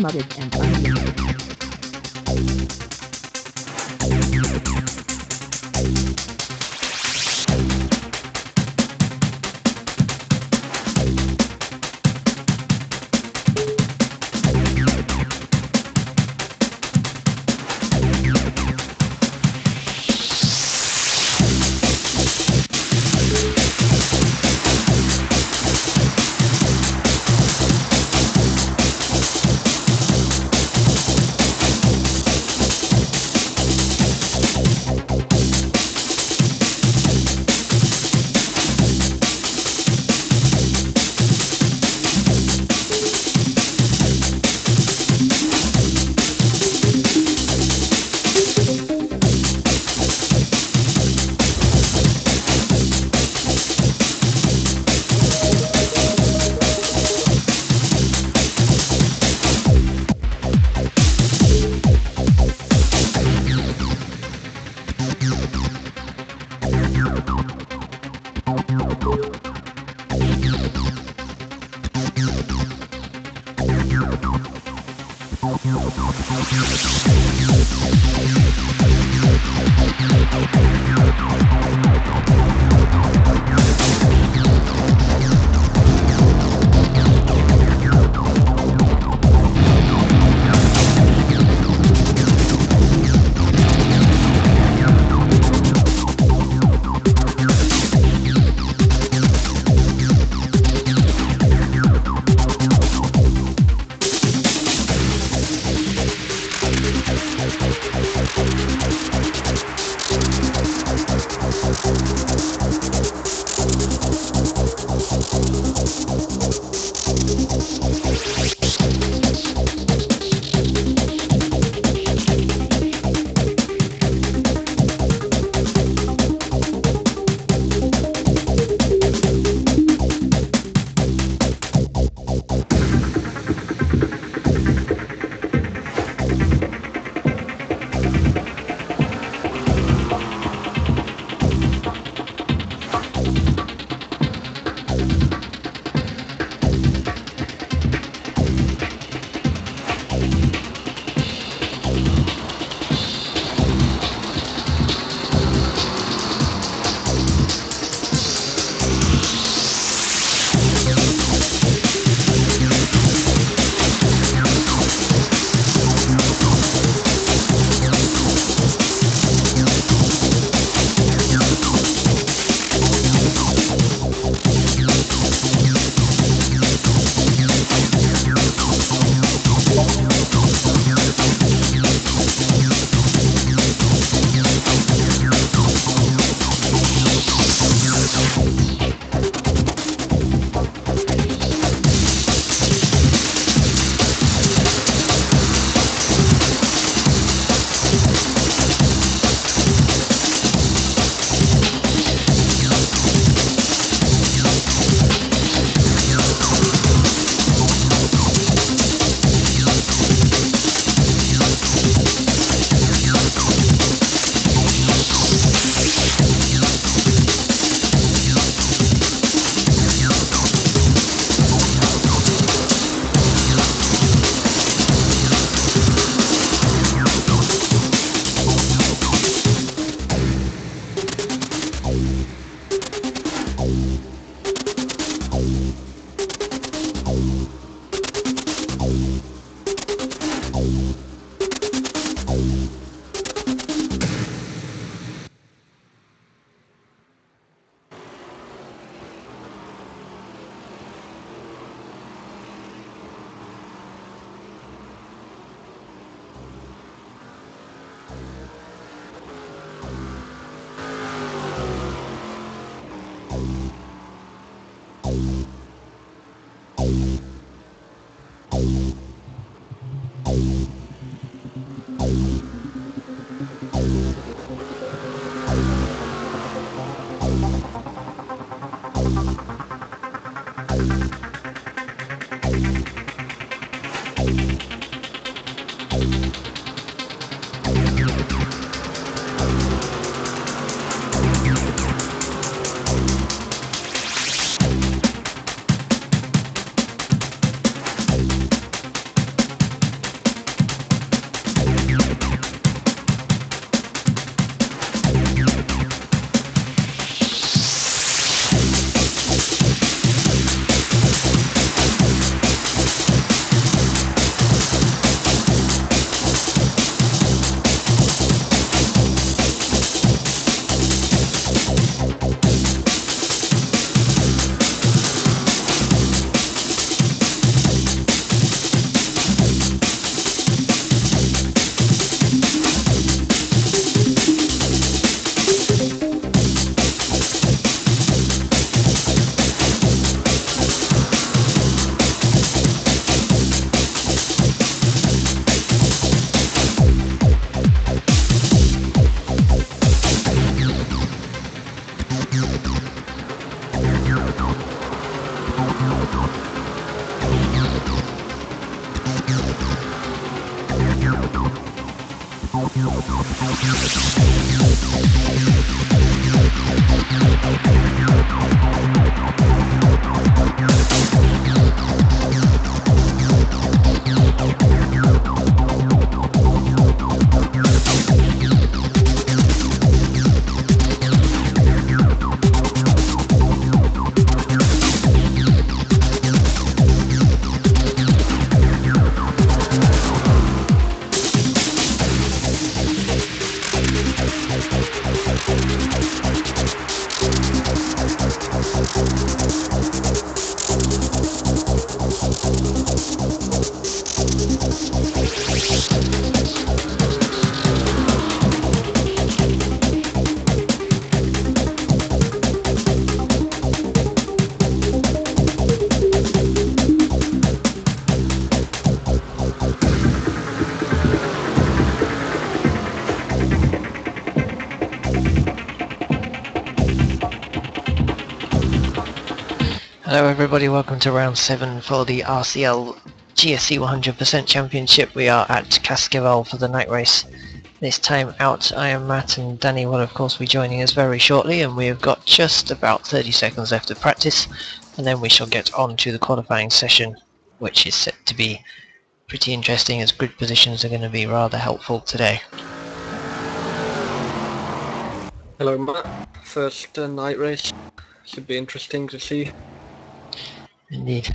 modded and unlimited. Hello everybody, welcome to round 7 for the RCL GSC 100% Championship. We are at Cascavel for the night race. This time out I am Matt, and Dani will of course be joining us very shortly, and we have got just about 30 seconds left of practice, and then we shall get on to the qualifying session, which is set to be pretty interesting as grid positions are going to be rather helpful today. Hello Matt, first night race, should be interesting to see. Indeed.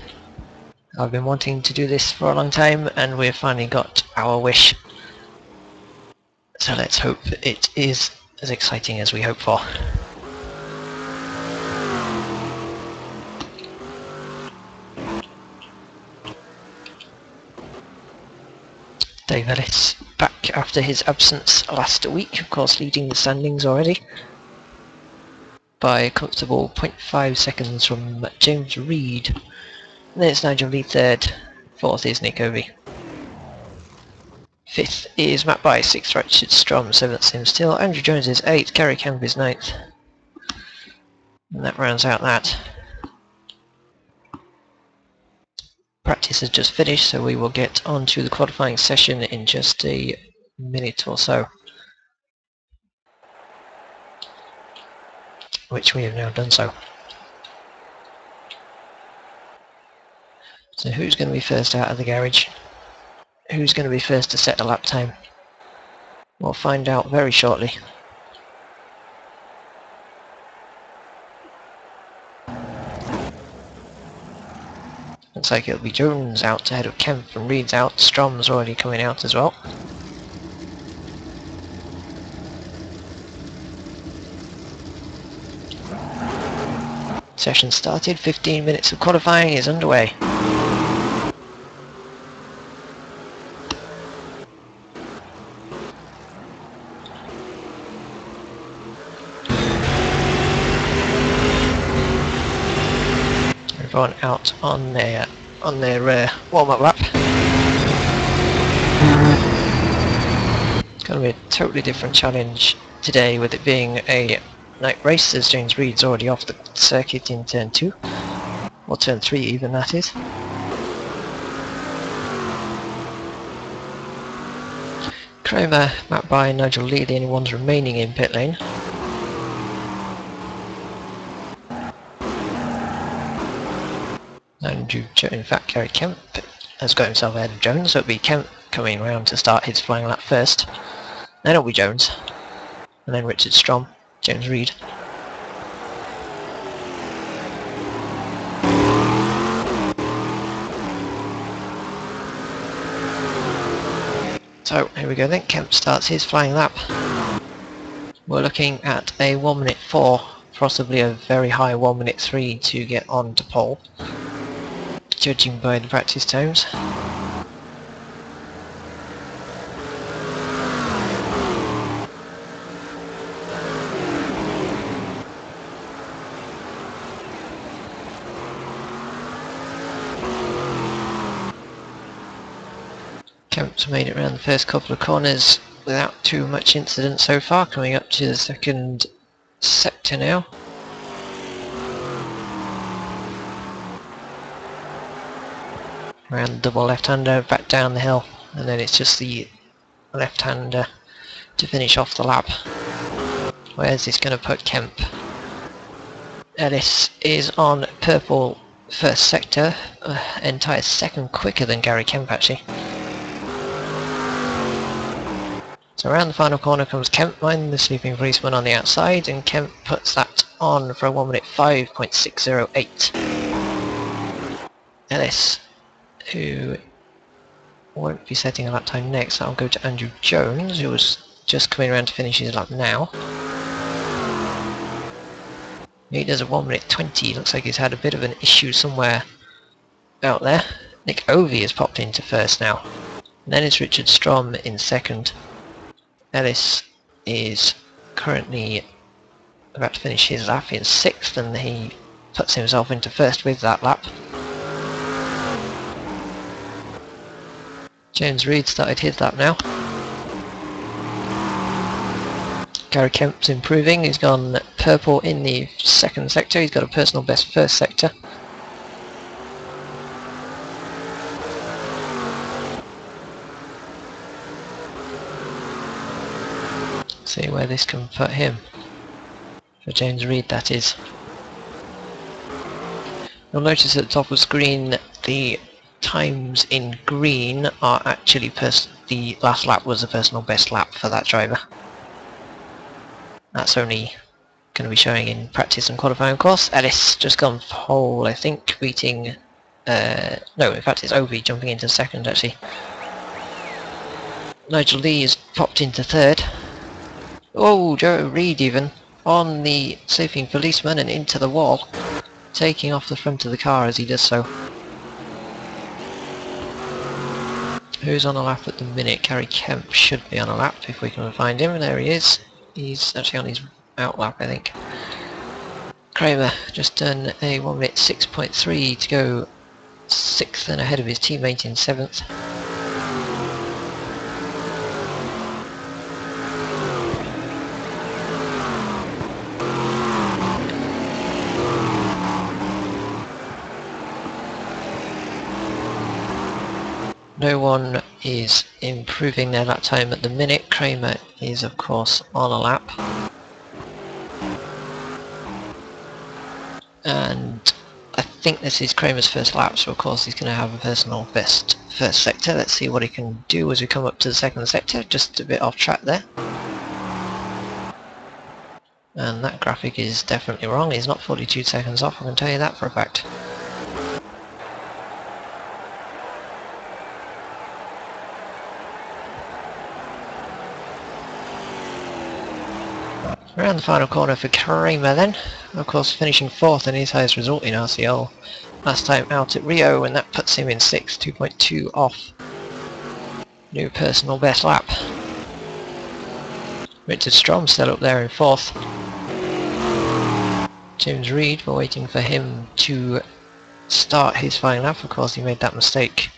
I've been wanting to do this for a long time and we've finally got our wish. So let's hope it is as exciting as we hope for. Dave Ellis back after his absence last week, of course leading the standings already by a comfortable 0.5 seconds from James Reed. And then it's Nigel Lee third, fourth is Nick Ovey. Fifth is Matt By, sixth Richard Strom, seventh Sim Still, Andrew Jones is eighth, Gary Camp is ninth. And that rounds out that. Practice has just finished, so we will get on to the qualifying session in just a minute or so. Which we have now done so. So who's going to be first out of the garage? Who's going to be first to set a lap time? We'll find out very shortly. Looks like it'll be Jones out ahead of Kemp and Reed's out. Strom's already coming out as well. Session started, 15 minutes of qualifying is underway. Everyone out on their warm-up lap. It's going to be a totally different challenge today, with it being a night race, as James Reed's already off the circuit in turn 2, or turn 3 even, that is. Kramer, Matt By and Nigel Lee, the only ones remaining in pit lane. And in fact Gary Kemp has got himself ahead of Jones, so it'll be Kemp coming round to start his flying lap first. Then it'll be Jones, and then Richard Strom, James Reed. So here we go then, Kemp starts his flying lap. We're looking at a 1 minute 4, possibly a very high 1 minute 3 to get on to pole, judging by the practice times. Kemp's made it around the first couple of corners without too much incident so far, coming up to the second sector now. Around the double left-hander, back down the hill, and then it's just the left-hander to finish off the lap. Where's this going to put Kemp? Ellis is on purple first sector, entire second quicker than Gary Kemp actually. So around the final corner comes Kemp, minding the sleeping policeman on the outside, and Kemp puts that on for a 1 minute 5.608. Ellis, who won't be setting a lap time next, I'll go to Andrew Jones, who was just coming around to finish his lap now. He does a 1 minute 20, looks like he's had a bit of an issue somewhere out there. Nick Ovey has popped into first now. And then it's Richard Strom in second. Ellis is currently about to finish his lap in sixth, and he puts himself into first with that lap. James Reed started his lap now. Gary Kemp's improving, he's gone purple in the second sector, he's got a personal best first sector. See where this can put him. For James Reed, that is. You'll notice at the top of the screen the times in green are actually the last lap was a personal best lap for that driver. That's only going to be showing in practice and qualifying, of course. Ellis just gone pole, I think, beating... no, in fact it's Ovey jumping into second actually. Nigel Lee has popped into third. Oh, Joe Reed even on the sleeping policeman and into the wall, taking off the front of the car as he does so. Who's on a lap at the minute? Gary Kemp should be on a lap if we can find him. There he is. He's actually on his out lap, I think. Kramer just done a 1 minute 6.3 to go sixth and ahead of his teammate in seventh. No one is improving their lap time at the minute. Kramer is of course on a lap. And I think this is Kramer's first lap, so of course he's going to have a personal best first sector. Let's see what he can do as we come up to the second sector, just a bit off track there. And that graphic is definitely wrong, he's not 42 seconds off, I can tell you that for a fact. Around the final corner for Kramer then, of course finishing fourth in his highest result in RCL last time out at Rio, and that puts him in sixth, 2.2 off. New personal best lap. Richard Strom still up there in fourth. James Reed, we're waiting for him to start his final lap. Of course he made that mistake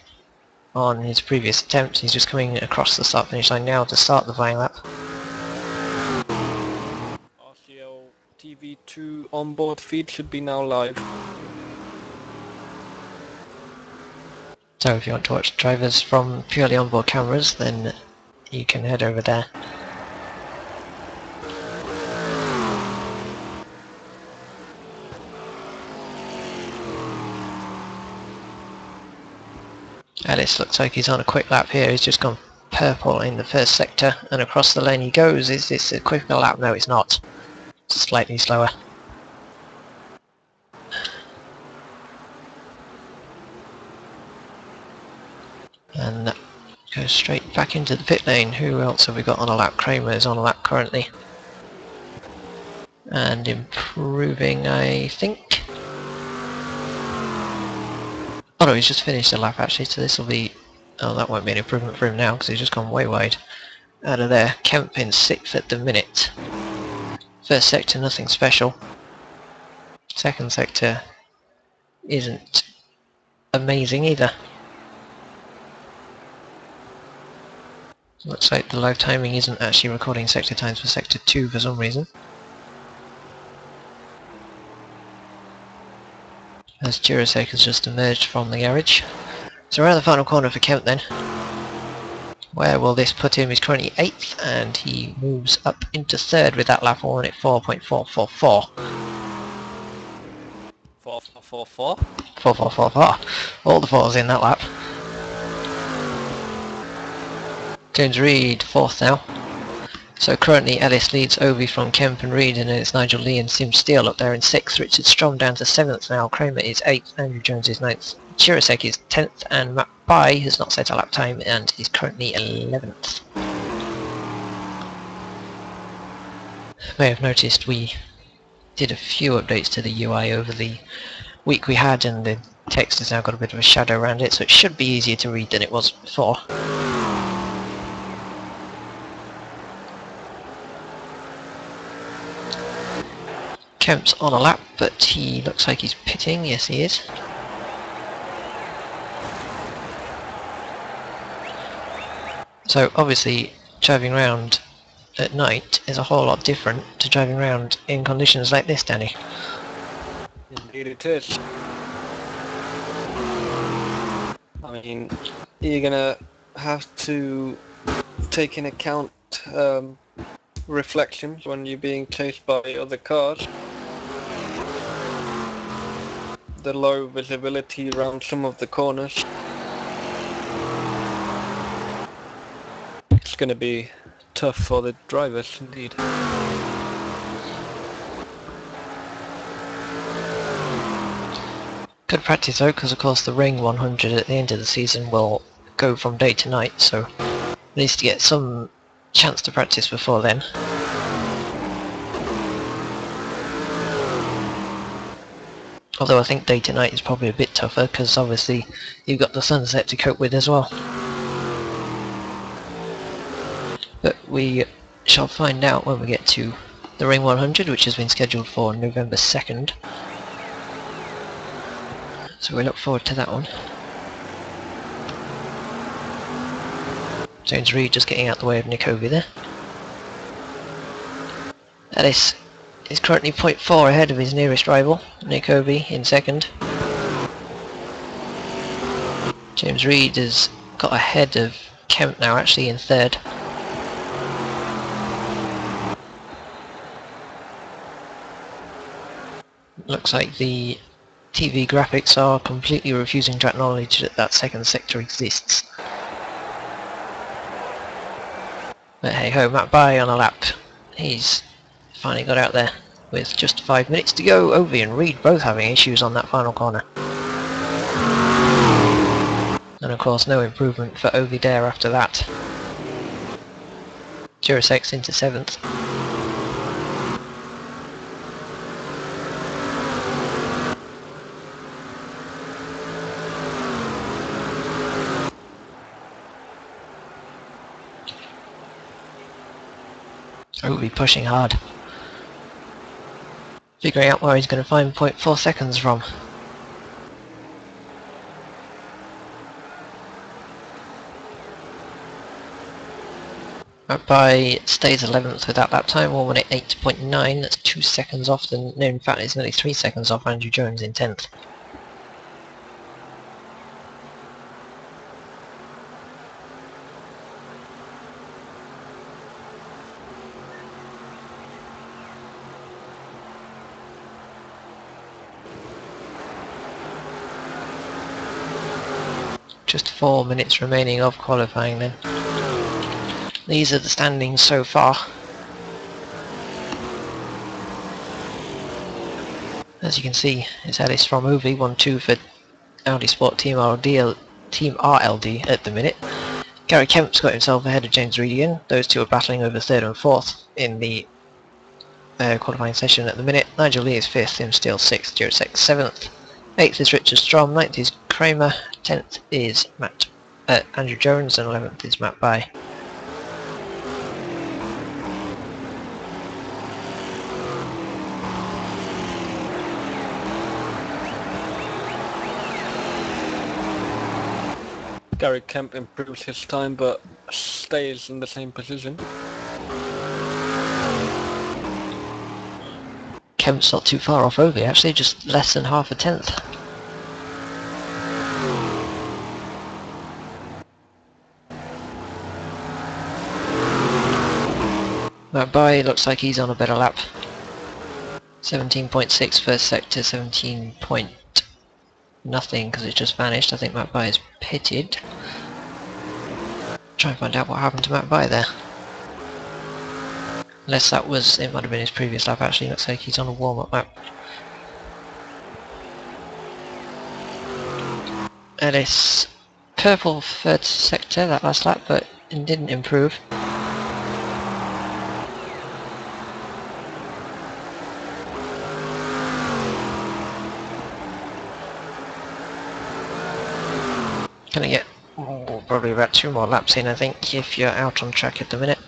on his previous attempt. He's just coming across the start finish line now to start the final lap. RCL TV2 onboard feed should be now live. So if you want to watch drivers from purely onboard cameras, then you can head over there. Ellis looks like he's on a quick lap here. He's just gone purple in the first sector and across the lane he goes. Is this a quicker lap? No, it's not. It's slightly slower. And goes straight back into the pit lane. Who else have we got on a lap? Kramer is on a lap currently. And improving, I think. Oh no, he's just finished a lap actually, so this will be... Oh, that won't be an improvement for him now because he's just gone way wide out of there. Kemp in sixth at the minute. First sector, nothing special. Second sector isn't amazing either. Looks like the live timing isn't actually recording sector times for sector 2 for some reason. As Durasek has just emerged from the garage. So around the final corner for Kemp then. Where will this put him? He's currently 8th and he moves up into 3rd with that lap on at 4.444. 444. 4444. All the fours in that lap. James Reed 4th now. So currently Ellis leads Ovi from Kemp and Reed, and then it's Nigel Lee and Sim Steele up there in 6th. Richard Strom down to 7th now. Kramer is 8th. Andrew Jones is 9th. Chirasek is 10th, and Matt Bai has not set a lap time and is currently 11th. May have noticed we did a few updates to the UI over the week we had, and the text has now got a bit of a shadow around it, so it should be easier to read than it was before. Kemp's on a lap, but he looks like he's pitting. Yes, he is. So obviously driving around at night is a whole lot different to driving around in conditions like this, Danny. Indeed it is. I mean, you're gonna have to take in account reflections when you're being chased by other cars. The low visibility around some of the corners. It's gonna be tough for the drivers, indeed. Good practice though, because of course the Ring 100 at the end of the season will go from day to night, so needs to get some chance to practice before then. Although I think day to night is probably a bit tougher, because obviously you've got the sunset to cope with as well. But we shall find out when we get to the Ring 100, which has been scheduled for November 2nd. So we look forward to that one. James Reed just getting out the way of Nick Ovey there. Ellis is currently 0.4 ahead of his nearest rival, Nick Ovey, in 2nd. James Reed has got ahead of Kemp now, actually in 3rd. Looks like the TV graphics are completely refusing to acknowledge that that second sector exists. But hey ho, Matt Bai on a lap. He's finally got out there with just 5 minutes to go. Ovey and Reed both having issues on that final corner. And of course no improvement for Ovey there after that. Jurasek's into 7th. Ovey pushing hard. Figuring out where he's going to find 0.4 seconds from. Matt Bai stays 11th with that lap time, 1 minute 8.9, that's 2 seconds off, no, in fact it's nearly 3 seconds off Andrew Jones in 10th. Just 4 minutes remaining of qualifying then. These are the standings so far. As you can see, it's Ellis from Ovey, 1-2 for Audi Sport Team RLD at the minute. Gary Kemp's got himself ahead of James Reed again. Those two are battling over 3rd and 4th in the qualifying session at the minute. Nigel Lee is 5th, Tim Steele 6th, Jurasek 7th. 8th is Richard Strom, 9th is Kramer, 10th is Andrew Jones, and 11th is Matt Bai. Gary Kemp improves his time but stays in the same position. Kemp's not too far off Ovey actually, just less than half a tenth. That by looks like he's on a better lap. 17.6 first sector, 17 point nothing because it just vanished. I think Matt By is pitted. Try and find out what happened to Matt By there. Unless that was, it might have been his previous lap actually. Looks like he's on a warm-up lap. Ellis, purple third sector that last lap, but it didn't improve. Gonna get probably about 2 more laps in, I think, if you're out on track at the minute.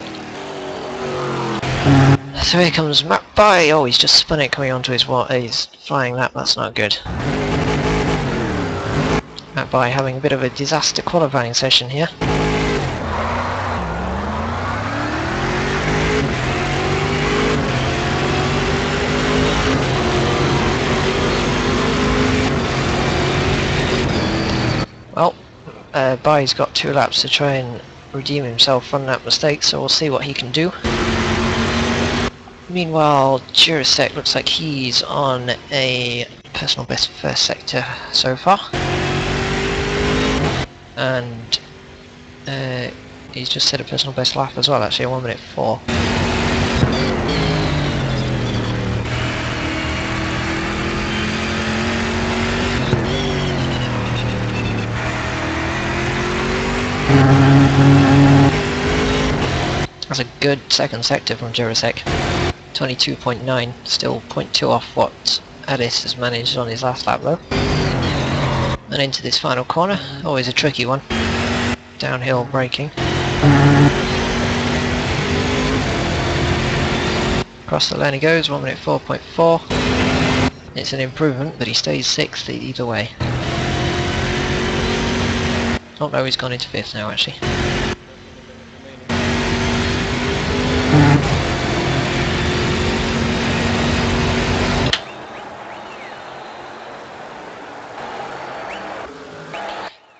So here comes Matt By. Oh, he's just spun it coming onto his he's flying lap. That's not good. Matt By having a bit of a disaster qualifying session here. Well, By's got 2 laps to try and redeem himself from that mistake, so we'll see what he can do. Meanwhile, Jurasek looks like he's on a personal best first sector so far. And he's just set a personal best lap as well, actually, 1 minute 4. That's a good second sector from Jurasek. 22.9, still 0.2 off what Addis has managed on his last lap though. And into this final corner, always a tricky one. Downhill braking. Across the lane he goes, 1 minute 4.4. It's an improvement, but he stays 6th either way. Oh no, he's gone into 5th now actually.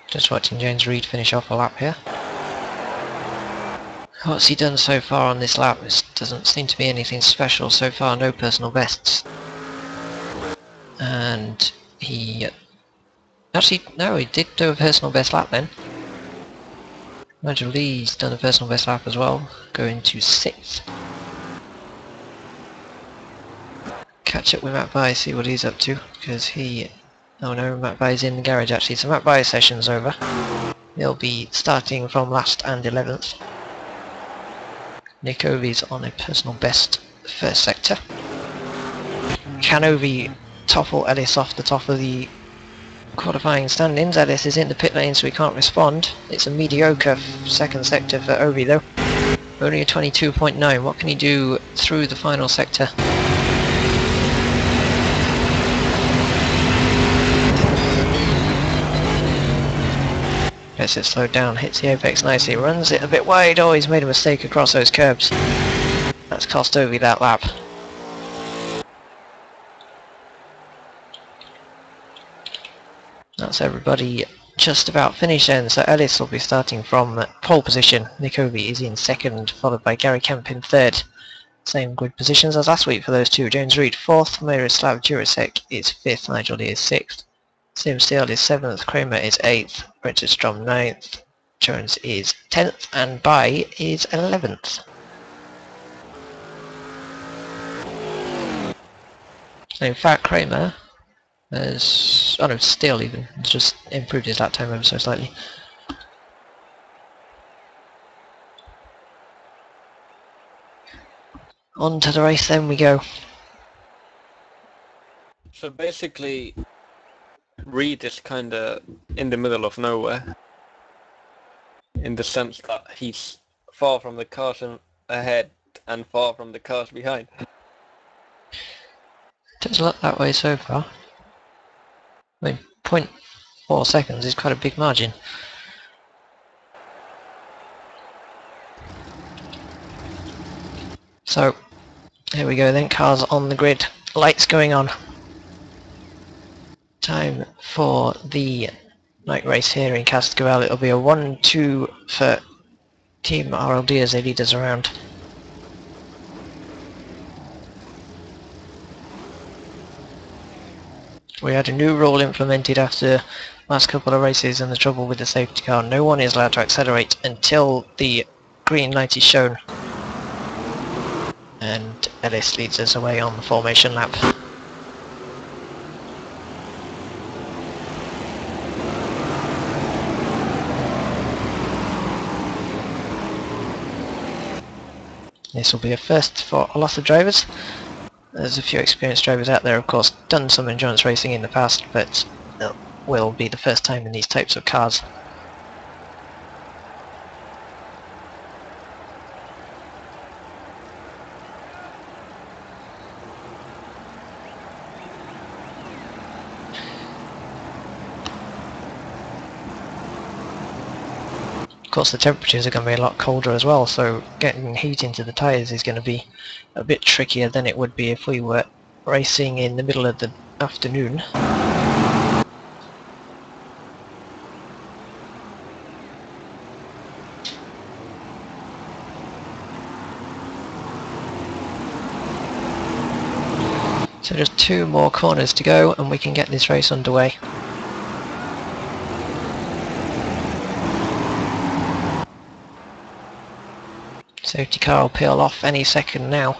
Just watching James Reed finish off a lap here. What's he done so far on this lap? This doesn't seem to be anything special so far, no personal bests. And he... Actually, no, he did do a personal best lap then. Nigel Lee's done a personal best lap as well, going to 6th. Catch up with Matt By, see what he's up to, because he... Oh no, Matt By's in the garage actually, so Matt By's session's over. He'll be starting from last and 11th. Nick Ovey's on a personal best first sector. Can Ovey topple Ellis off the top of the qualifying standings? Ellis is in the pit lane so he can't respond. It's a mediocre second sector for Ovey though. Only a 22.9, what can he do through the final sector? Gets it slowed down, hits the apex nicely, runs it a bit wide. Oh, he's made a mistake across those curbs. That's cost Ovey that lap. That's everybody just about finished then, so Ellis will be starting from pole position. Nick Ovey is in 2nd, followed by Gary Kemp in 3rd. Same good positions as last week for those two. James Reed 4th, Miroslav Jurasek is 5th, Nigel Lee is 6th. Sim Steele is 7th, Kramer is 8th, Richard Strom 9th, Jones is 10th, and By is 11th. In fact, Kramer has... oh no, Steele even, has just improved his lap time ever so slightly. On to the race then we go. So basically, Reed is kinda in the middle of nowhere. In the sense that he's far from the cars ahead and far from the cars behind. Does look that way so far. I mean, 0.4 seconds is quite a big margin. So, here we go then, cars on the grid, lights going on. Time for the night race here in Cascavel. It'll be a 1-2 for Team RLD as they lead us around. We had a new rule implemented after last couple of races, and the trouble with the safety car, no one is allowed to accelerate until the green light is shown. And Ellis leads us away on the formation lap. This will be a first for a lot of drivers. There's a few experienced drivers out there, of course, done some endurance racing in the past, but it will be the first time in these types of cars. Of course, the temperatures are going to be a lot colder as well, so getting heat into the tyres is going to be a bit trickier than it would be if we were racing in the middle of the afternoon. So just 2 more corners to go and we can get this race underway. Safety car will peel off any second now.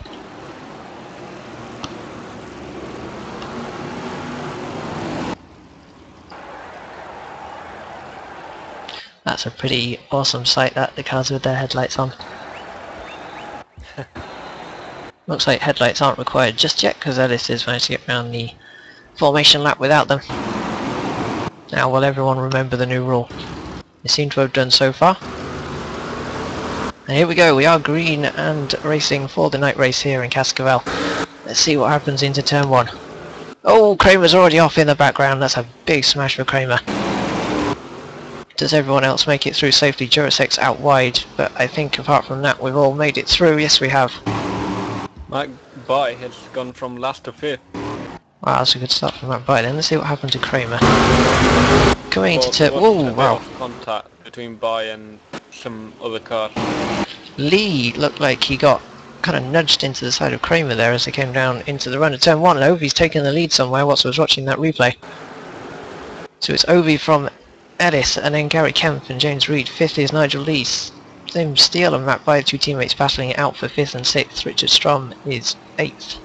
That's a pretty awesome sight, that, the cars with their headlights on. Looks like headlights aren't required just yet because Ellis has managed to get around the formation lap without them. Now will everyone remember the new rule? They seem to have done so far. And here we go, we are green and racing for the night race here in Cascavel. Let's see what happens into turn 1. Oh, Kramer's already off in the background, that's a big smash for Kramer. Does everyone else make it through safely? Jurasek's out wide, but I think apart from that we've all made it through. Yes, we have. Mike Bai has gone from last to 5th. Wow, that's a good start from that Bai then. Let's see what happened to Kramer. Coming into turn... Oh, wow. Contact between Bai and some other car. Lee looked like he got kind of nudged into the side of Kramer there as they came down into the run of turn 1. And Ovi's taken the lead somewhere whilst I was watching that replay. So it's Ovi from Ellis, and then Gary Kemp and James Reed. 5th is Nigel Lee. Tim Steele and Matt Bai, 2 teammates battling it out for 5th and 6th. Richard Strom is 8th.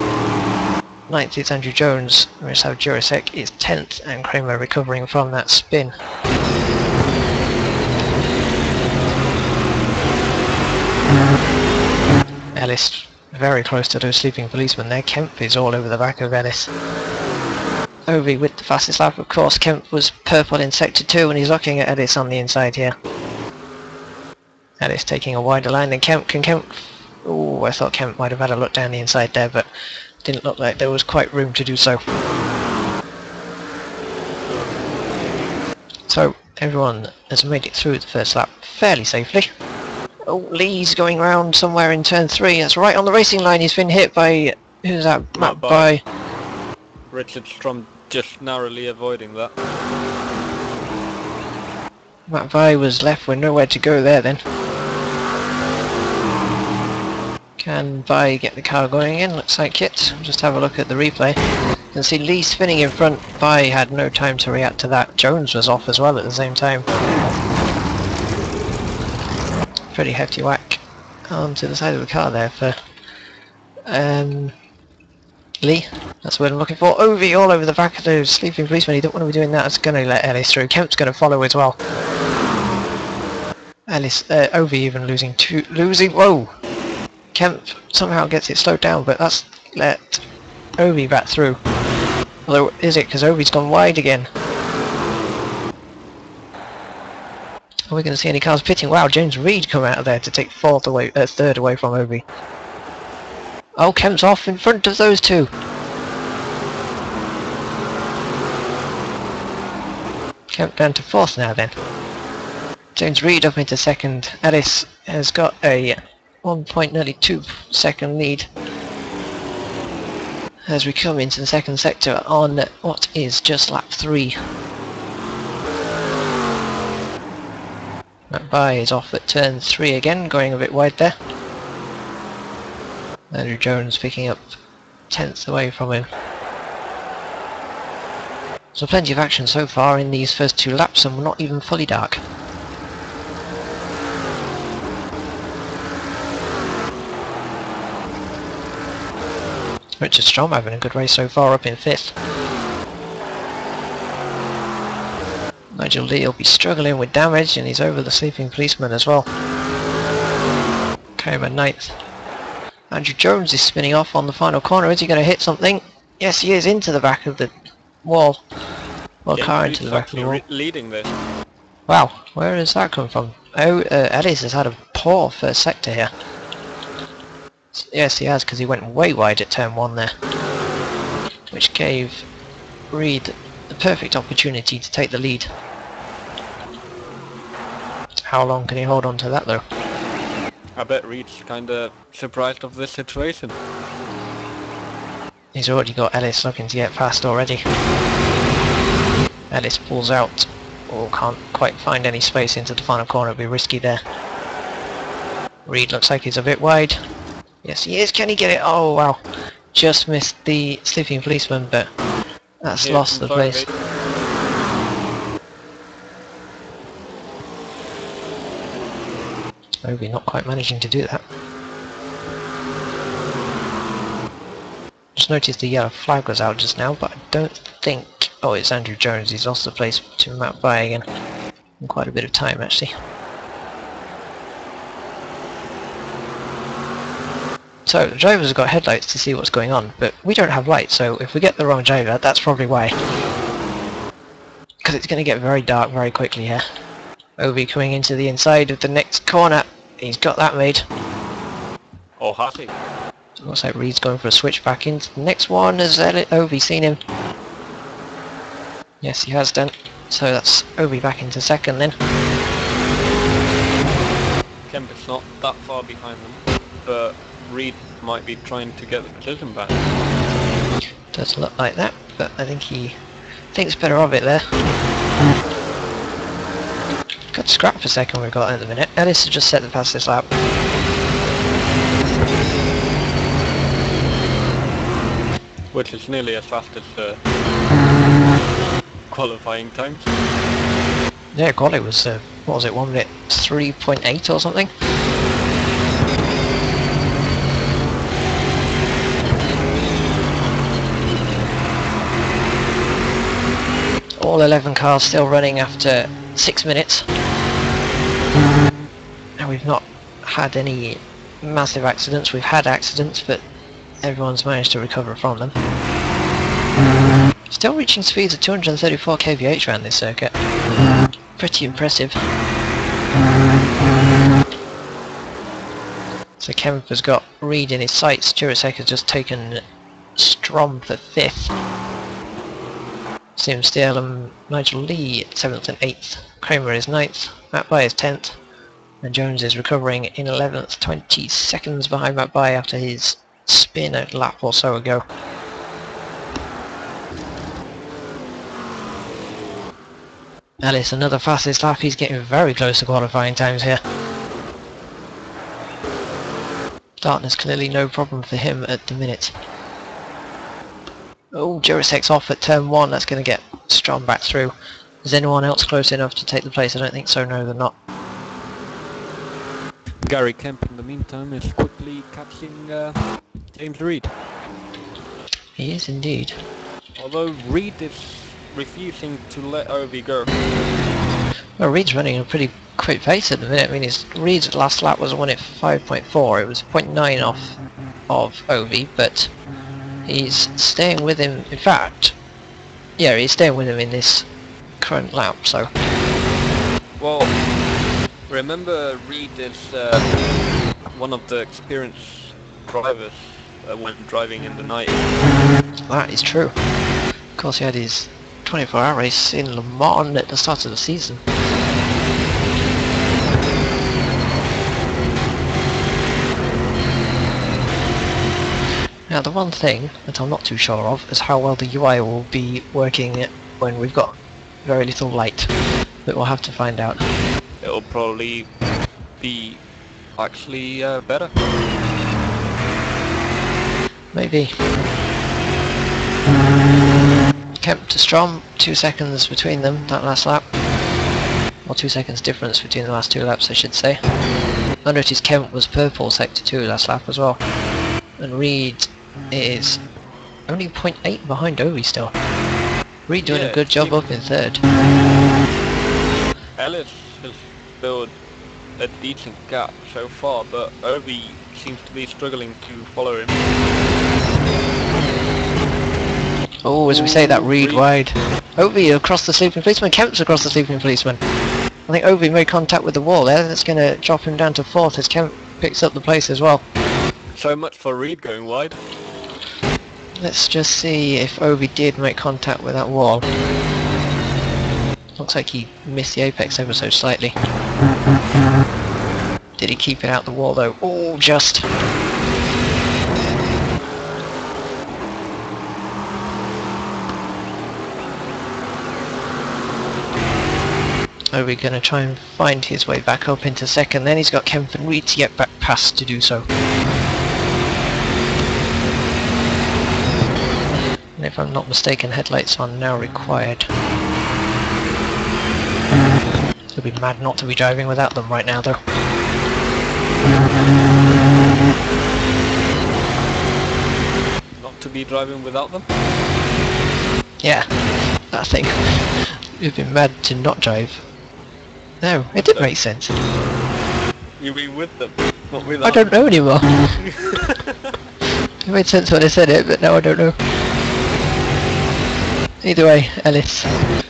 9th is Andrew Jones. Miroslav Jurasek is 10th, and Kramer recovering from that spin. Ellis very close to those sleeping policemen there. Kemp is all over the back of Ellis. Ovi with the fastest lap, of course. Kemp was purple in sector 2 and he's looking at Ellis on the inside here. Ellis taking a wider line than Kemp. Can Kemp... Oh, I thought Kemp might have had a look down the inside there, but didn't look like there was quite room to do so. So everyone has made it through the first lap fairly safely. Oh, Lee's going round somewhere in turn 3. That's right on the racing line. He's been hit by... Who's that? Matt Bai. Richard Strom just narrowly avoiding that. Matt Bai was left with nowhere to go there then. Can Bai get the car going in? Looks like it. Just have a look at the replay. You can see Lee spinning in front. Bai had no time to react to that. Jones was off as well at the same time. Pretty hefty whack onto the side of the car there for Lee. That's what I'm looking for. Ovi all over the back of those sleeping policemen. You don't want to be doing that. It's going to let Ellis through. Kemp's going to follow as well. Ellis, Ovi even losing. Whoa! Kemp somehow gets it slowed down, but that's let Ovi back through. Although, is it? Because Ovi's gone wide again. Are we going to see any cars pitting? Wow, James Reed come out of there to take third away from Ovi. Oh, Kemp's off in front of those 2. Kemp down to 4th now then. James Reed up into 2nd. Ellis has got a 1.2 second lead as we come into the 2nd sector on what is just lap 3. Matt Bai is off at turn 3 again, going a bit wide there. Andrew Jones picking up 10th away from him. So plenty of action so far in these first 2 laps, and we're not even fully dark. Richard Strom having a good race so far, up in 5th. Nigel Lee will be struggling with damage, and he's over the sleeping policeman as well. Kramer 9th. Andrew Jones is spinning off on the final corner. Is he going to hit something? Yes, he is, into the back of the wall. Well, car into the back of the wall. Leading this. Wow, where has that come from? Oh, Ellis has had a poor first sector here. Yes, he has, because he went way wide at turn 1 there, which gave Reed the perfect opportunity to take the lead. How long can he hold on to that though? I bet Reed's kinda surprised of this situation. He's already got Ellis looking to get past already. Ellis pulls out. Oh, can't quite find any space into the final corner, it'll be risky there. Reed looks like he's a bit wide. Yes he is, can he get it? Oh wow, just missed the sleeping policeman, but that's lost the place. Obi not quite managing to do that. Just noticed the yellow flag was out just now, but I don't think... Oh, it's Andrew Jones, he's lost the place to Matt By again. In quite a bit of time actually. So, the drivers have got headlights to see what's going on, but we don't have lights, so if we get the wrong driver, that's probably why. Because it's going to get very dark very quickly here. Ovi coming into the inside of the next corner. He's got that made. Oh, happy. Looks like Reed's going for a switch back into the next one. Has Ovi seen him? Yes, he has done. So that's Ovi back into second then. Kemp's not that far behind them, but Reed might be trying to get the position back. Doesn't look like that, but I think he thinks better of it there. Good scrap for second we've got at the minute. Ellis has just set the fastest lap. Which is nearly as fast as qualifying times. Yeah, quality was, what was it, 1 minute 3.8 or something? All 11 cars still running after 6 minutes. And we've not had any massive accidents. We've had accidents, but everyone's managed to recover from them. Still reaching speeds of 234 kVh around this circuit. Pretty impressive. So Kemp has got Reed in his sights. Jurasek has just taken Strom for 5th. Sim Steele and Nigel Lee 7th and 8th. Kramer is 9th. Matt By is 10th. And Jones is recovering in 11th, 20 seconds behind Matt By after his spin a lap or so ago. Ellis, another fastest lap. He's getting very close to qualifying times here. Darkness clearly no problem for him at the minute. Oh, Jurasek's off at turn 1. That's going to get Strom back through. Is anyone else close enough to take the place? I don't think so. No, they're not. Gary Kemp in the meantime is quickly catching James Reed. He is indeed. Although Reed is refusing to let Ovi go. Well, Reed's running a pretty quick pace at the minute. I mean, Reed's last lap was 1 at 5.4. It was 0.9 off of Ovi, but he's staying with him. In fact, yeah, he's staying with him in this current lap. So, well, remember Reed is one of the experienced drivers when driving in the night. That is true. Of course, he had his 24-hour race in Le Mans at the start of the season. Now, the one thing that I'm not too sure of is how well the UI will be working when we've got very little light, but we'll have to find out. It'll probably be actually better. Kemp to Strom, 2 seconds between them that last lap. Or 2 seconds difference between the last 2 laps, I should say. I noticed Kemp was purple sector 2 last lap as well. And Reed is only 0.8 behind Ovi still. Reed doing a good job up in 3rd. Ellis has built a decent gap so far, but Ovi seems to be struggling to follow him. Oh, as we say that, Reed wide. Ovi across the sleeping policeman, Kemp's across the sleeping policeman. I think Ovi made contact with the wall there, that's going to drop him down to 4th as Kemp picks up the place as well. So much for Reed going wide. Let's just see if Ovi did make contact with that wall. Looks like he missed the apex ever so slightly. Did he keep it out the wall though? Oh, just. Ovi going to try and find his way back up into 2nd, then he's got Kemp and Reed to get back past to do so. And if I'm not mistaken, headlights are now required. He'll be mad not to be driving without them right now though. Not to be driving without them? Yeah, that thing. You'd be mad to not drive. No, it did make sense. You'd be with them, not without I don't know anymore. It made sense when I said it, but now I don't know. Either way, Ellis.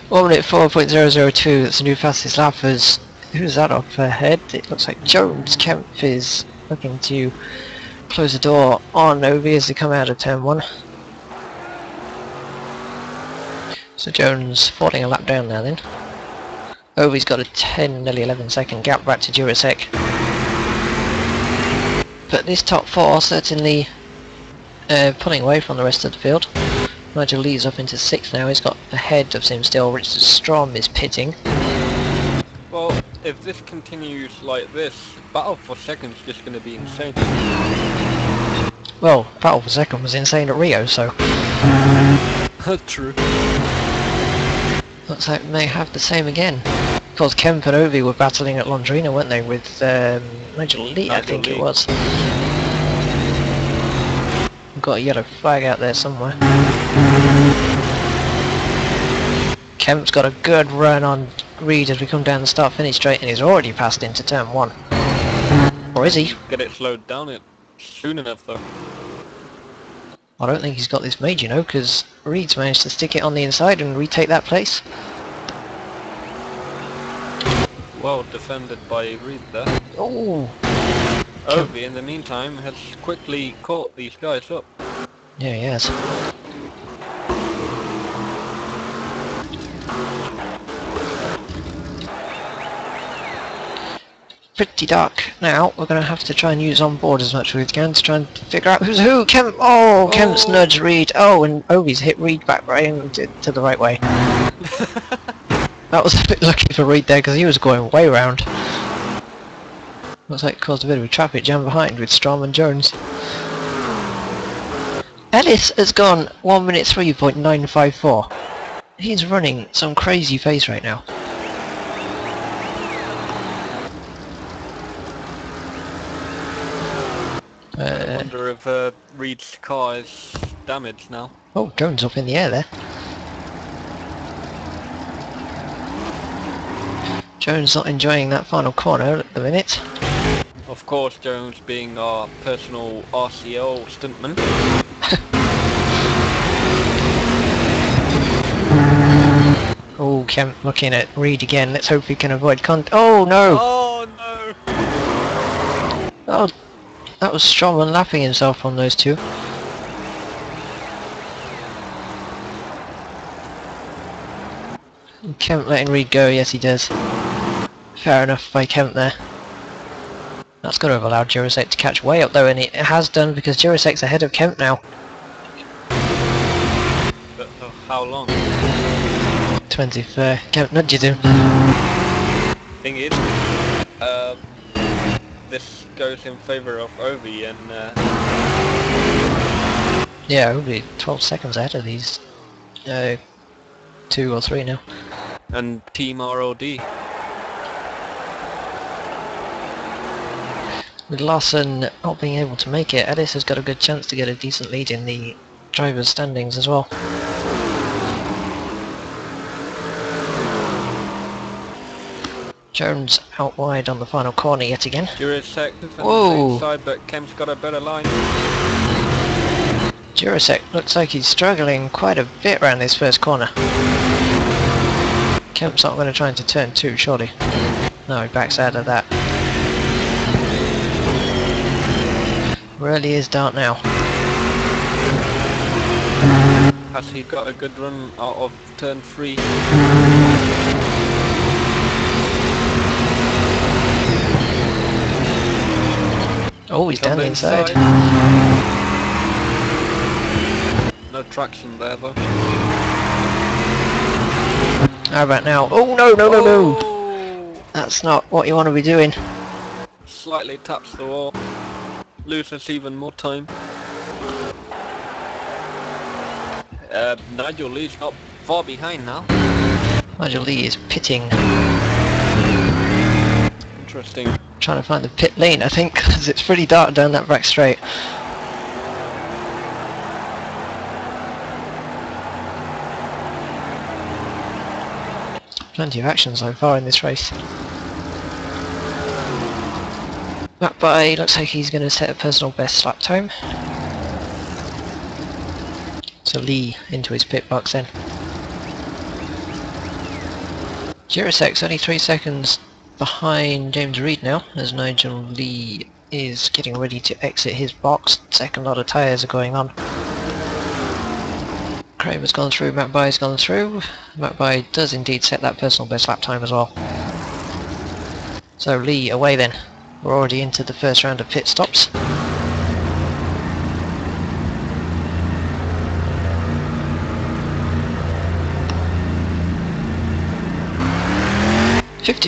1 minute 4.002, that's the new fastest lap. As who's that up ahead? It looks like Jones. Kemp is looking to close the door on Ovi as they come out of turn 1. So Jones falling a lap down now then. Ovi's got a 10, nearly 11 second gap back to Durasek. But this top 4 certainly pulling away from the rest of the field. Nigel Lee's up into 6th now, he's got ahead of him still. Richard Strom is pitting. Well, if this continues like this, battle for 2nd's just going to be insane. Well, battle for 2nd was insane at Rio, so... True. Looks like they have the same again. Of course, Kemp and Ovi were battling at Londrina, weren't they, with Nigel Lee, I think it was. Got a yellow flag out there somewhere. Kemp's got a good run on Reed as we come down the start-finish straight, and he's already passed into turn 1. Or is he? Get it slowed down it soon enough though. I don't think he's got this made, you know, because Reed's managed to stick it on the inside and retake that place. Well defended by Reed there. Oh! Ovi in the meantime has quickly caught these guys up. Yeah, he has. Pretty dark now. We're going to have to try and use on board as much as we can to try and figure out who's who. Kemp! Oh, Kemp's nudged Reed. Oh, and Ovi's hit Reed back right to the right way. That was a bit lucky for Reed there because he was going way round. Looks like it caused a bit of a traffic jam behind with Strom and Jones. Ellis has gone 1 minute 3.954. He's running some crazy pace right now. I wonder if Reed's car is damaged now. Oh, Jones up in the air there. Jones not enjoying that final corner at the minute. Of course, Jones being our personal RCL stuntman. Oh, Kemp looking at Reed again. Let's hope he can avoid Oh no! Oh no! Oh, that was Strom lapping himself on those two. Kemp letting Reed go, yes he does. Fair enough by Kemp there. That's got to have allowed Durasek to catch way up though, and it has done because Durasek's ahead of Kemp now. But for how long? 20th, Kemp nudges him. Thing is, this goes in favour of Ovi and yeah, Ovi 12 seconds ahead of these 2 or 3 now. And Team ROD. With Larson not being able to make it, Ellis has got a good chance to get a decent lead in the drivers' standings as well. Jones out wide on the final corner yet again. Jurasek Whoa! inside, but Kemp's got a better line. Jurasek looks like he's struggling quite a bit around this first corner. Kemp's not going to try into turn 2, surely. No, he backs out of that. Really is dark now. Has he got a good run out of turn 3? Oh, he's down the inside. No traction there though. How about now? Oh no, no, no, no! Oh! That's not what you want to be doing. Slightly taps the wall. Loses even more time. Nigel Lee's not far behind now. Nigel Lee is pitting. Interesting. Trying to find the pit lane, I think, because it's pretty dark down that back straight. Plenty of action so far in this race. Matt By looks like he's going to set a personal best lap time. So Lee into his pit box then. Jurasek's only 3 seconds behind James Reed now, as Nigel Lee is getting ready to exit his box. Second lot of tyres are going on. Kramer's gone through, Matt By's gone through. Matt By does indeed set that personal best lap time as well. So Lee away then. We're already into the first round of pit stops.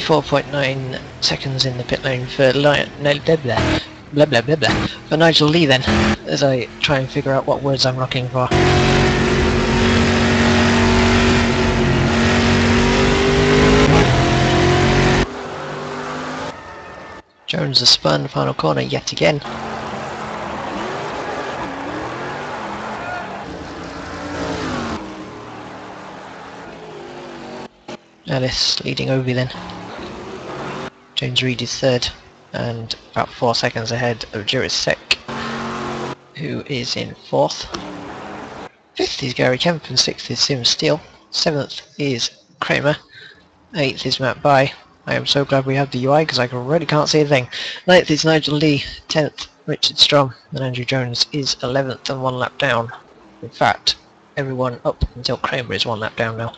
.9 seconds in the pit lane for for Nigel Lee then, as I try and figure out what words I'm looking for. Jones has spun final corner yet again. Ellis leading Ovi then. James Reed is third and about 4 seconds ahead of Jurasek, who is in fourth. Fifth is Gary Kemp and sixth is Sim Steele. Seventh is Kramer. Eighth is Matt By. I am so glad we have the UI because I really can't see a thing. Ninth is Nigel Lee. 10th Richard Strom, and Andrew Jones is 11th and 1 lap down. In fact, everyone up until Kramer is 1 lap down now.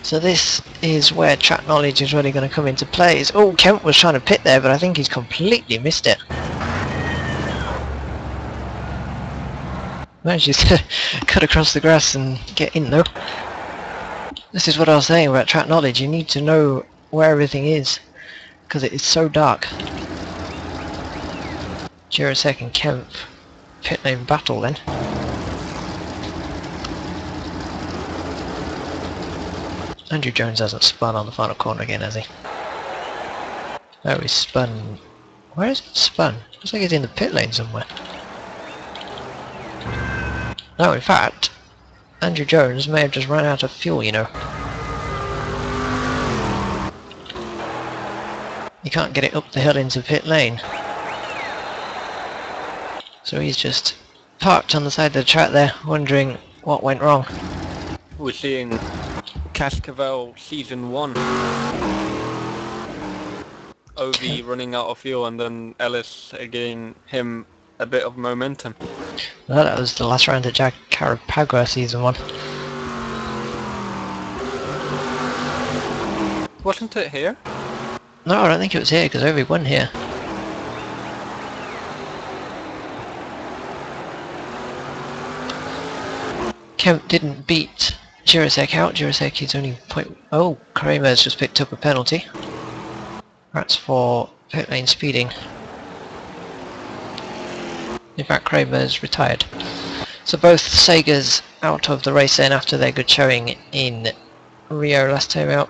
So this is where track knowledge is really going to come into play. Oh, Kemp was trying to pit there, but I think he's completely missed it. Managed to cut across the grass and get in though. This is what I was saying about track knowledge. You need to know where everything is, because it is so dark. Jurasek and Kemp pit lane battle then. Andrew Jones hasn't spun on the final corner again, has he? No, he's spun. Where is it spun? Looks like it's in the pit lane somewhere. No, in fact, Andrew Jones may have just run out of fuel, you know. You can't get it up the hill into pit lane. So he's just parked on the side of the track there, wondering what went wrong. We're seeing Cascavel Season 1. Ovi running out of fuel and then Ellis giving him a bit of momentum. Well, that was the last round at Jack Carapagua Season 1. Wasn't it here? No, I don't think it was here because Ovi won here. Kemp didn't beat Jurasek out. Jurasek is only point... Oh, Kramer's just picked up a penalty. That's for pit lane speeding. In fact, Kramer's retired. So both Sega's out of the race then after their good showing in Rio last time out.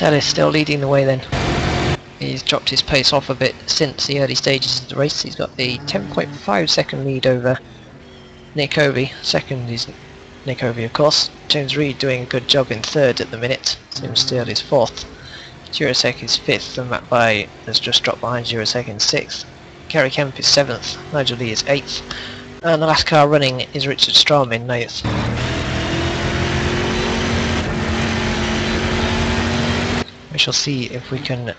Ellis still leading the way then. He's dropped his pace off a bit since the early stages of the race. He's got a 10.5 second lead over Nick Ovey. Second is Nick Ovey, of course. James Reed doing a good job in third at the minute. Tim Steele is fourth. Jurasek is fifth, and Matt Bai has just dropped behind Jurasek in sixth. Kerry Kemp is seventh. Nigel Lee is eighth. And the last car running is Richard Strom in ninth. We shall see if we can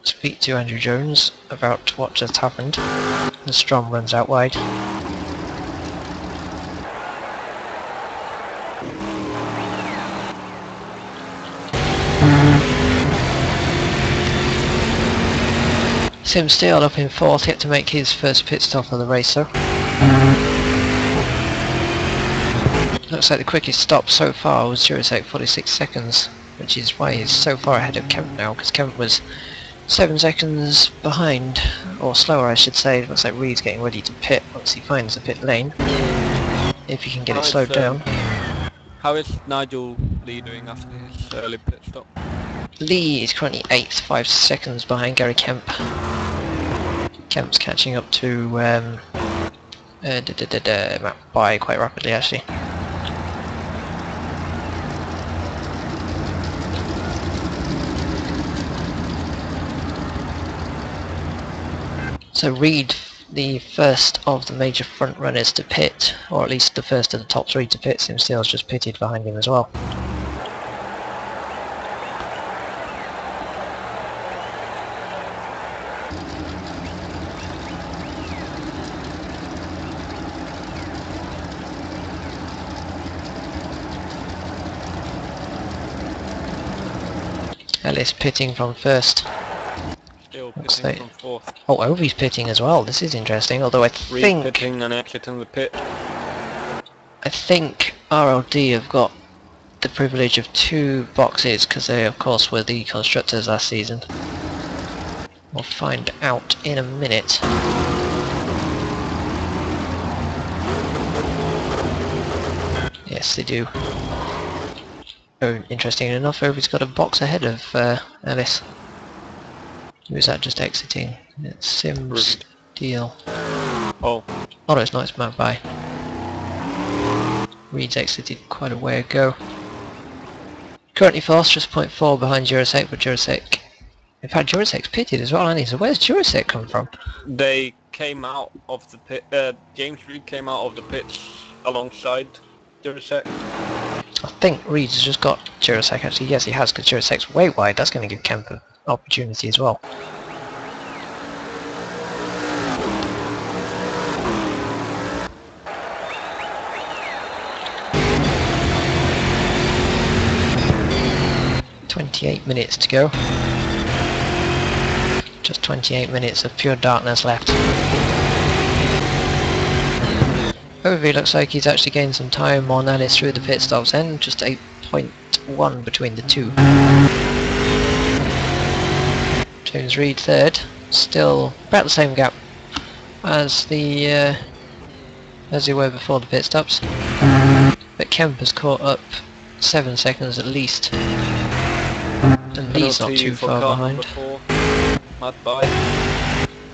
speak to Andrew Jones about what just happened as Strom runs out wide. Sim Steele up in fourth, yet to make his first pit stop of the race though. Looks like the quickest stop so far was Jurasek, 46 seconds, which is why he's so far ahead of Kemp now, because Kemp was 7 seconds behind, or slower I should say. Looks like Reed's getting ready to pit once he finds the pit lane, if he can get it slowed down. How is Nigel Lee doing after his early pit stop? Lee is currently 8th, 5 seconds behind Gary Kemp. Kemp's catching up to Matt Bai quite rapidly actually. So Reed, the first of the major front runners to pit, or at least the first of the top 3 to pit. Sim Steele's just pitted behind him as well. Ellis pitting from first. Still pitting from fourth. Oh, Ovey's pitting as well. This is interesting. Although I think pitting and exiting the pit. I think RLD have got the privilege of 2 boxes because they, of course, were the constructors last season. We'll find out in a minute. Yes, they do. Oh, interesting enough, Ovey's got a box ahead of Ellis. Who is that just exiting? It's Sim Steele. Oh. Oh no, it's not, it's Matt Bai. Reed's exited quite a way ago. Currently fourth, just 0.4 behind Jurasek, but Jurasek... In fact, Jurasek's pitted as well, hasn't he? So where's Jurasek come from? They came out of the pit, James Reed came out of the pits alongside Jurasek. I think Reed's just got Jurasek actually. Yes, he has, because Jurasek's way wide. That's going to give Kemp an opportunity as well. "28 minutes to go. Just 28 minutes of pure darkness left. Ovey looks like he's actually gained some time on Ellis through the pit stops then, just 8.1 between the two. James Reed third, still about the same gap as they were before the pit stops. But Kemp has caught up 7 seconds at least. And Lee's not too far behind. Matt Bai.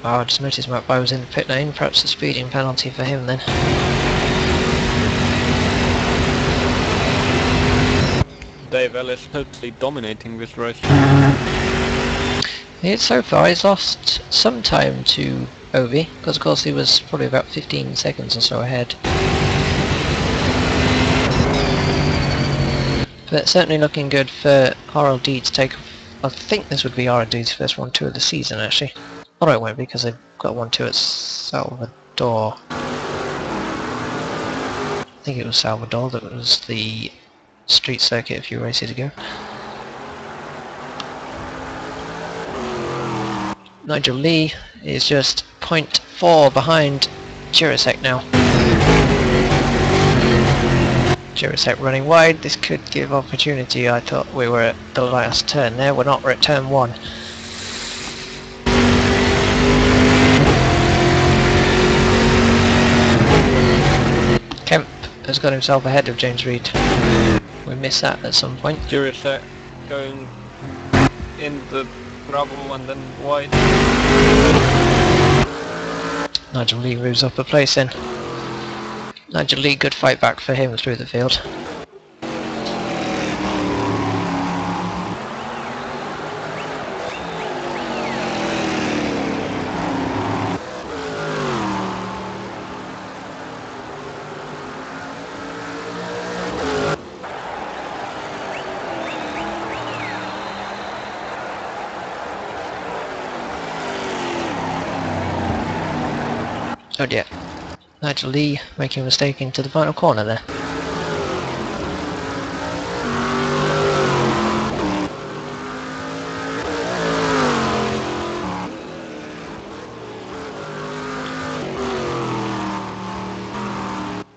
Oh, I just noticed Matt Bai was in the pit lane, perhaps a speeding penalty for him then. Dave Ellis totally dominating this race. So far he's lost some time to Ovey, because of course he was probably about 15 seconds or so ahead. But certainly looking good for RLD to take, I think this would be RLD's first 1-2 of the season actually. Although it won't be because they've got 1-2 at Salvador. I think it was Salvador that was the street circuit a few races ago. Nigel Lee is just 0.4 behind Jirasek now. Jirasek running wide, this could give opportunity. I thought we were at the last turn there, we're not, we're at turn 1. Kemp has got himself ahead of James Reed. We missed that at some point. Jirasek going in the gravel and then wide. Nigel Lee moves up a place in. Nigel Lee, good fight back for him through the field. Oh dear. Nigel Lee making a mistake into the final corner there.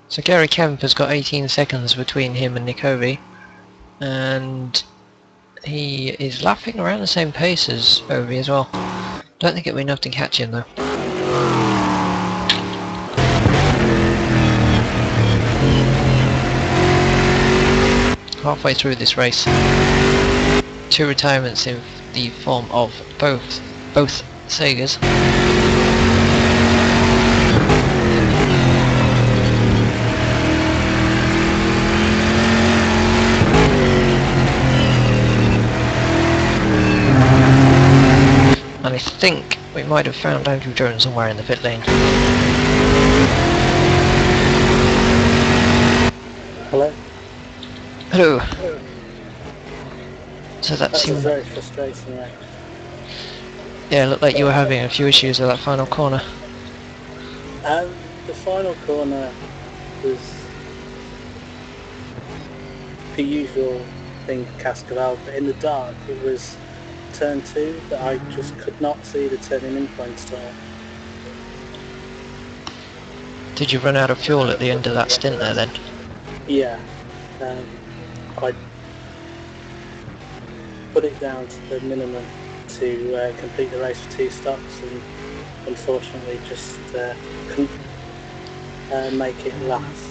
So Gary Kemp has got 18 seconds between him and Nick, and he is lapping around the same pace as Ovi as well. Don't think it'll be enough to catch him though. Halfway through this race, 2 retirements in the form of both Sagers. And I think we might have found Andrew Jones somewhere in the pit lane. Hello? Hello. So that seemed very frustrating, right? Yeah, it looked like you were having a few issues with that final corner. The final corner was the usual thing for Cascavel, but in the dark it was turn 2 that I just could not see the turning in points at all. Did you run out of fuel at the end of that stint there then? Yeah. I put it down to the minimum to complete the race for 2 stops, and unfortunately just couldn't make it last.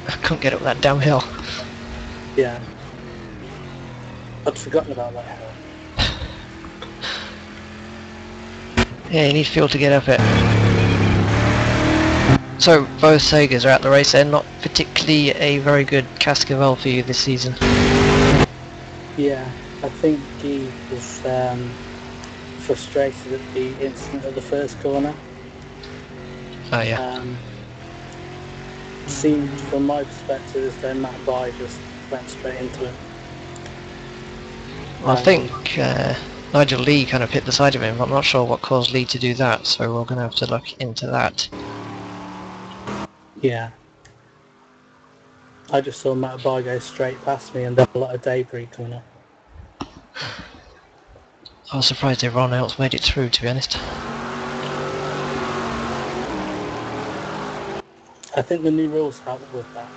I couldn't get up that damn hill. Yeah. I'd forgotten about that hill. Yeah, you need fuel to get up it. So both Sagers are at the race then, not particularly a very good Cascavel for you this season. Yeah, I think he was frustrated at the incident at the first corner. Oh yeah. Seemed from my perspective as though Matt Bye just went straight into it. Well, I think Nigel Lee kind of hit the side of him. I'm not sure what caused Lee to do that, so we're going to have to look into that. Yeah. I just saw Matt Bye go straight past me and there was a lot of debris coming up. I was surprised everyone else made it through, to be honest. I think the new rules help with that.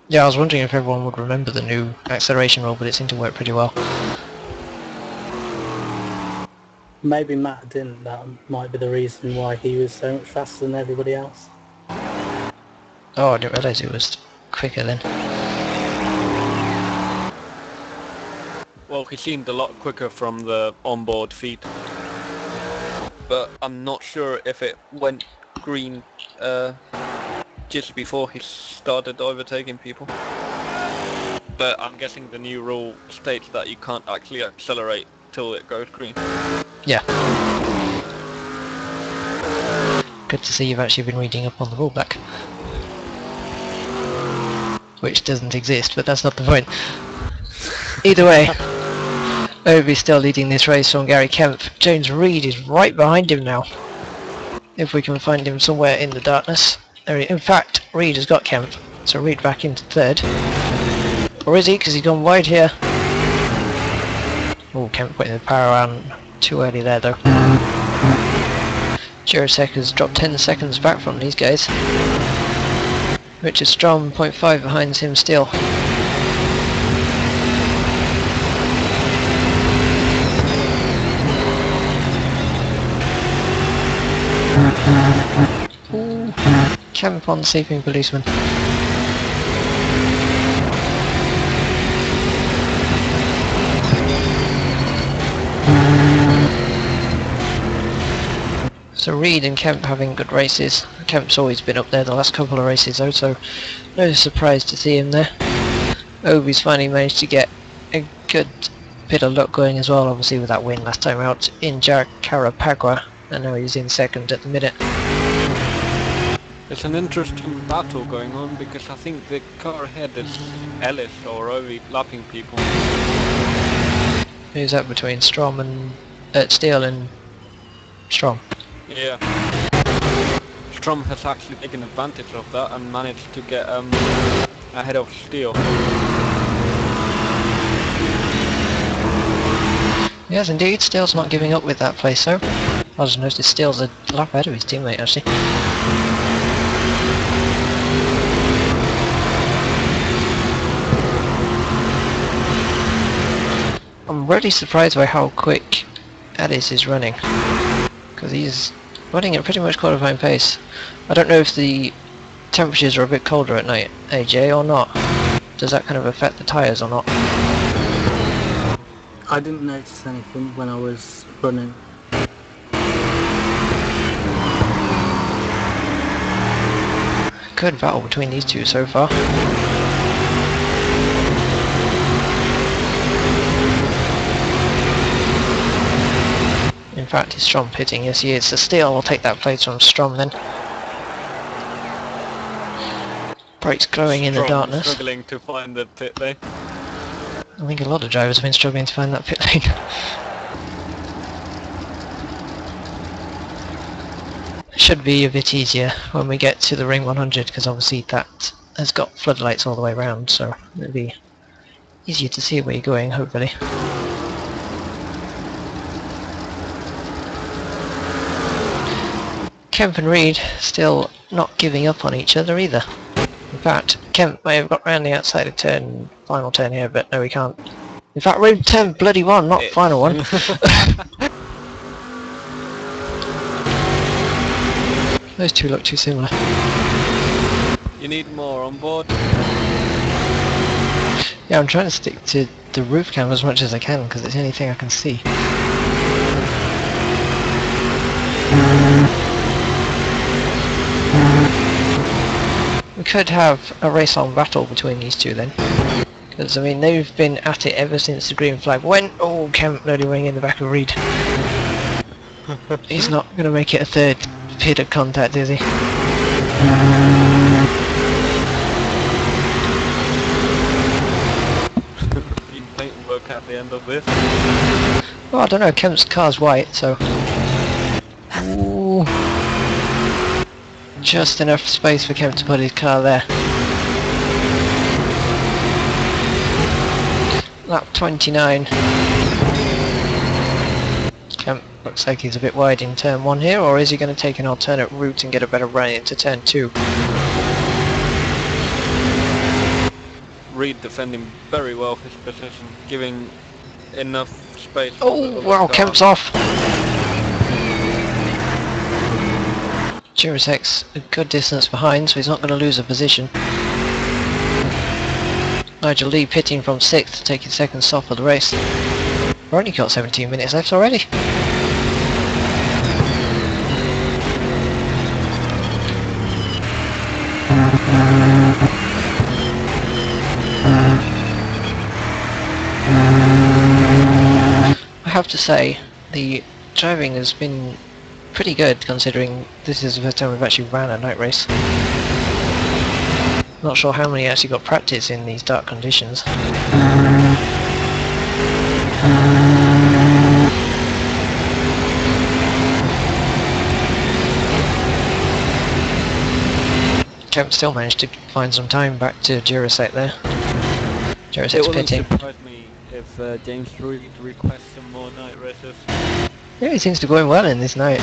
Yeah, I was wondering if everyone would remember the new acceleration rule, but it seemed to work pretty well. Maybe Matt didn't. That might be the reason why he was so much faster than everybody else. Oh, I didn't realise it was quicker then. Well, he seemed a lot quicker from the onboard feed, but I'm not sure if it went green just before he started overtaking people. But I'm guessing the new rule states that you can't actually accelerate till it goes green. Yeah. Good to see you've actually been reading up on the rule book. Which doesn't exist, but that's not the point. Either way, Obi's still leading this race from Gary Kemp. James Reed is right behind him now. If we can find him somewhere in the darkness. There in fact, Reed has got Kemp, so Reed back into 3rd. Or is he? Because he's gone wide here. Oh, Kemp putting the power on too early there though. Jurasek has dropped 10 seconds back from these guys. Richard Strom 0.5 behind him still. Ooh. Camp on sleeping policeman. So Reed and Kemp having good races. Kemp's always been up there the last couple of races though, so no surprise to see him there. Obi's finally managed to get a good bit of luck going as well, obviously with that win last time out in Carapagua, and now he's in second at the minute. It's an interesting battle going on because I think the car ahead is Ellis or Obi lapping people. Who's that between Strom and Steele and Strom? Yeah. Strom has actually taken advantage of that and managed to get ahead of Steele. Yes indeed, Steele's not giving up with that place though. I just noticed Steele's a lap ahead of his teammate actually. I'm really surprised by how quick Addis is running, because he's running at pretty much qualifying pace. I don't know if the temperatures are a bit colder at night, AJ, or not. Does that kind of affect the tyres or not? I didn't notice anything when I was running. Good battle between these two so far. In fact, is Strom pitting? Yes, he is. So Steele will take that place from Strom then. Brakes glowing in the darkness. Struggling to find the pit lane. I think a lot of drivers have been struggling to find that pit lane. Should be a bit easier when we get to the Ring 100, because obviously that has got floodlights all the way around, so it'll be easier to see where you're going, hopefully. Kemp and Reed still not giving up on each other either. In fact, Kemp may have got round the outside of turn, final turn here, but no, we can't. In fact, Reed turn bloody one, not final one. Those two look too similar. You need more on board. Yeah, I'm trying to stick to the roof cam as much as I can, because it's the only thing I can see. We could have a race-on battle between these two then, because I mean they've been at it ever since the green flag went. Oh, Kemp bloody wing in the back of Reed. He's not going to make it a third pit of contact, is he? Paintwork at the end of this. Well, I don't know. Kemp's car's white, so. Ooh. Just enough space for Kemp to put his car there. Lap 29. Kemp looks like he's a bit wide in turn 1 here, or is he going to take an alternate route and get a better run into turn 2? Reed defending very well his position, giving enough space. Oh, wow, Kemp's off! Jurasek's a good distance behind, so he's not going to lose a position. Nigel Lee pitting from 6th, taking second stop of the race. We've only got 17 minutes left already. I have to say, the driving has been pretty good considering this is the first time we've actually ran a night race. Not sure how many actually got practice in these dark conditions. Kemp still managed to find some time back to Durasek there. Durasek's pitting. It wouldn't surprise me if James Reed requests some more night races. Yeah, he seems to be going well in this night.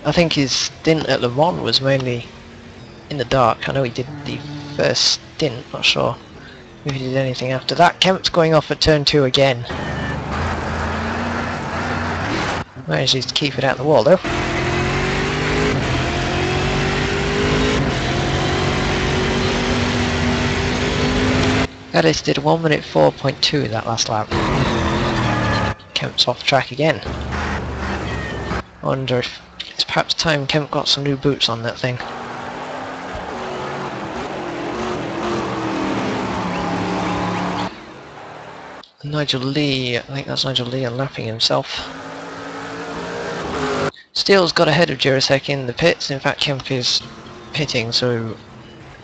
I think his stint at Le Mans was mainly in the dark. I know he did the first stint, not sure if he did anything after that. Kemp's going off at turn 2 again. Manages to keep it out the wall though. Hadden did 1 minute 4.2 that last lap. Kemp's off track again. I wonder if it's perhaps time Kemp got some new boots on that thing. Nigel Lee, I think that's Nigel Lee unlapping himself. Steele's got ahead of Jurasek in the pits. In fact, Kemp is pitting, so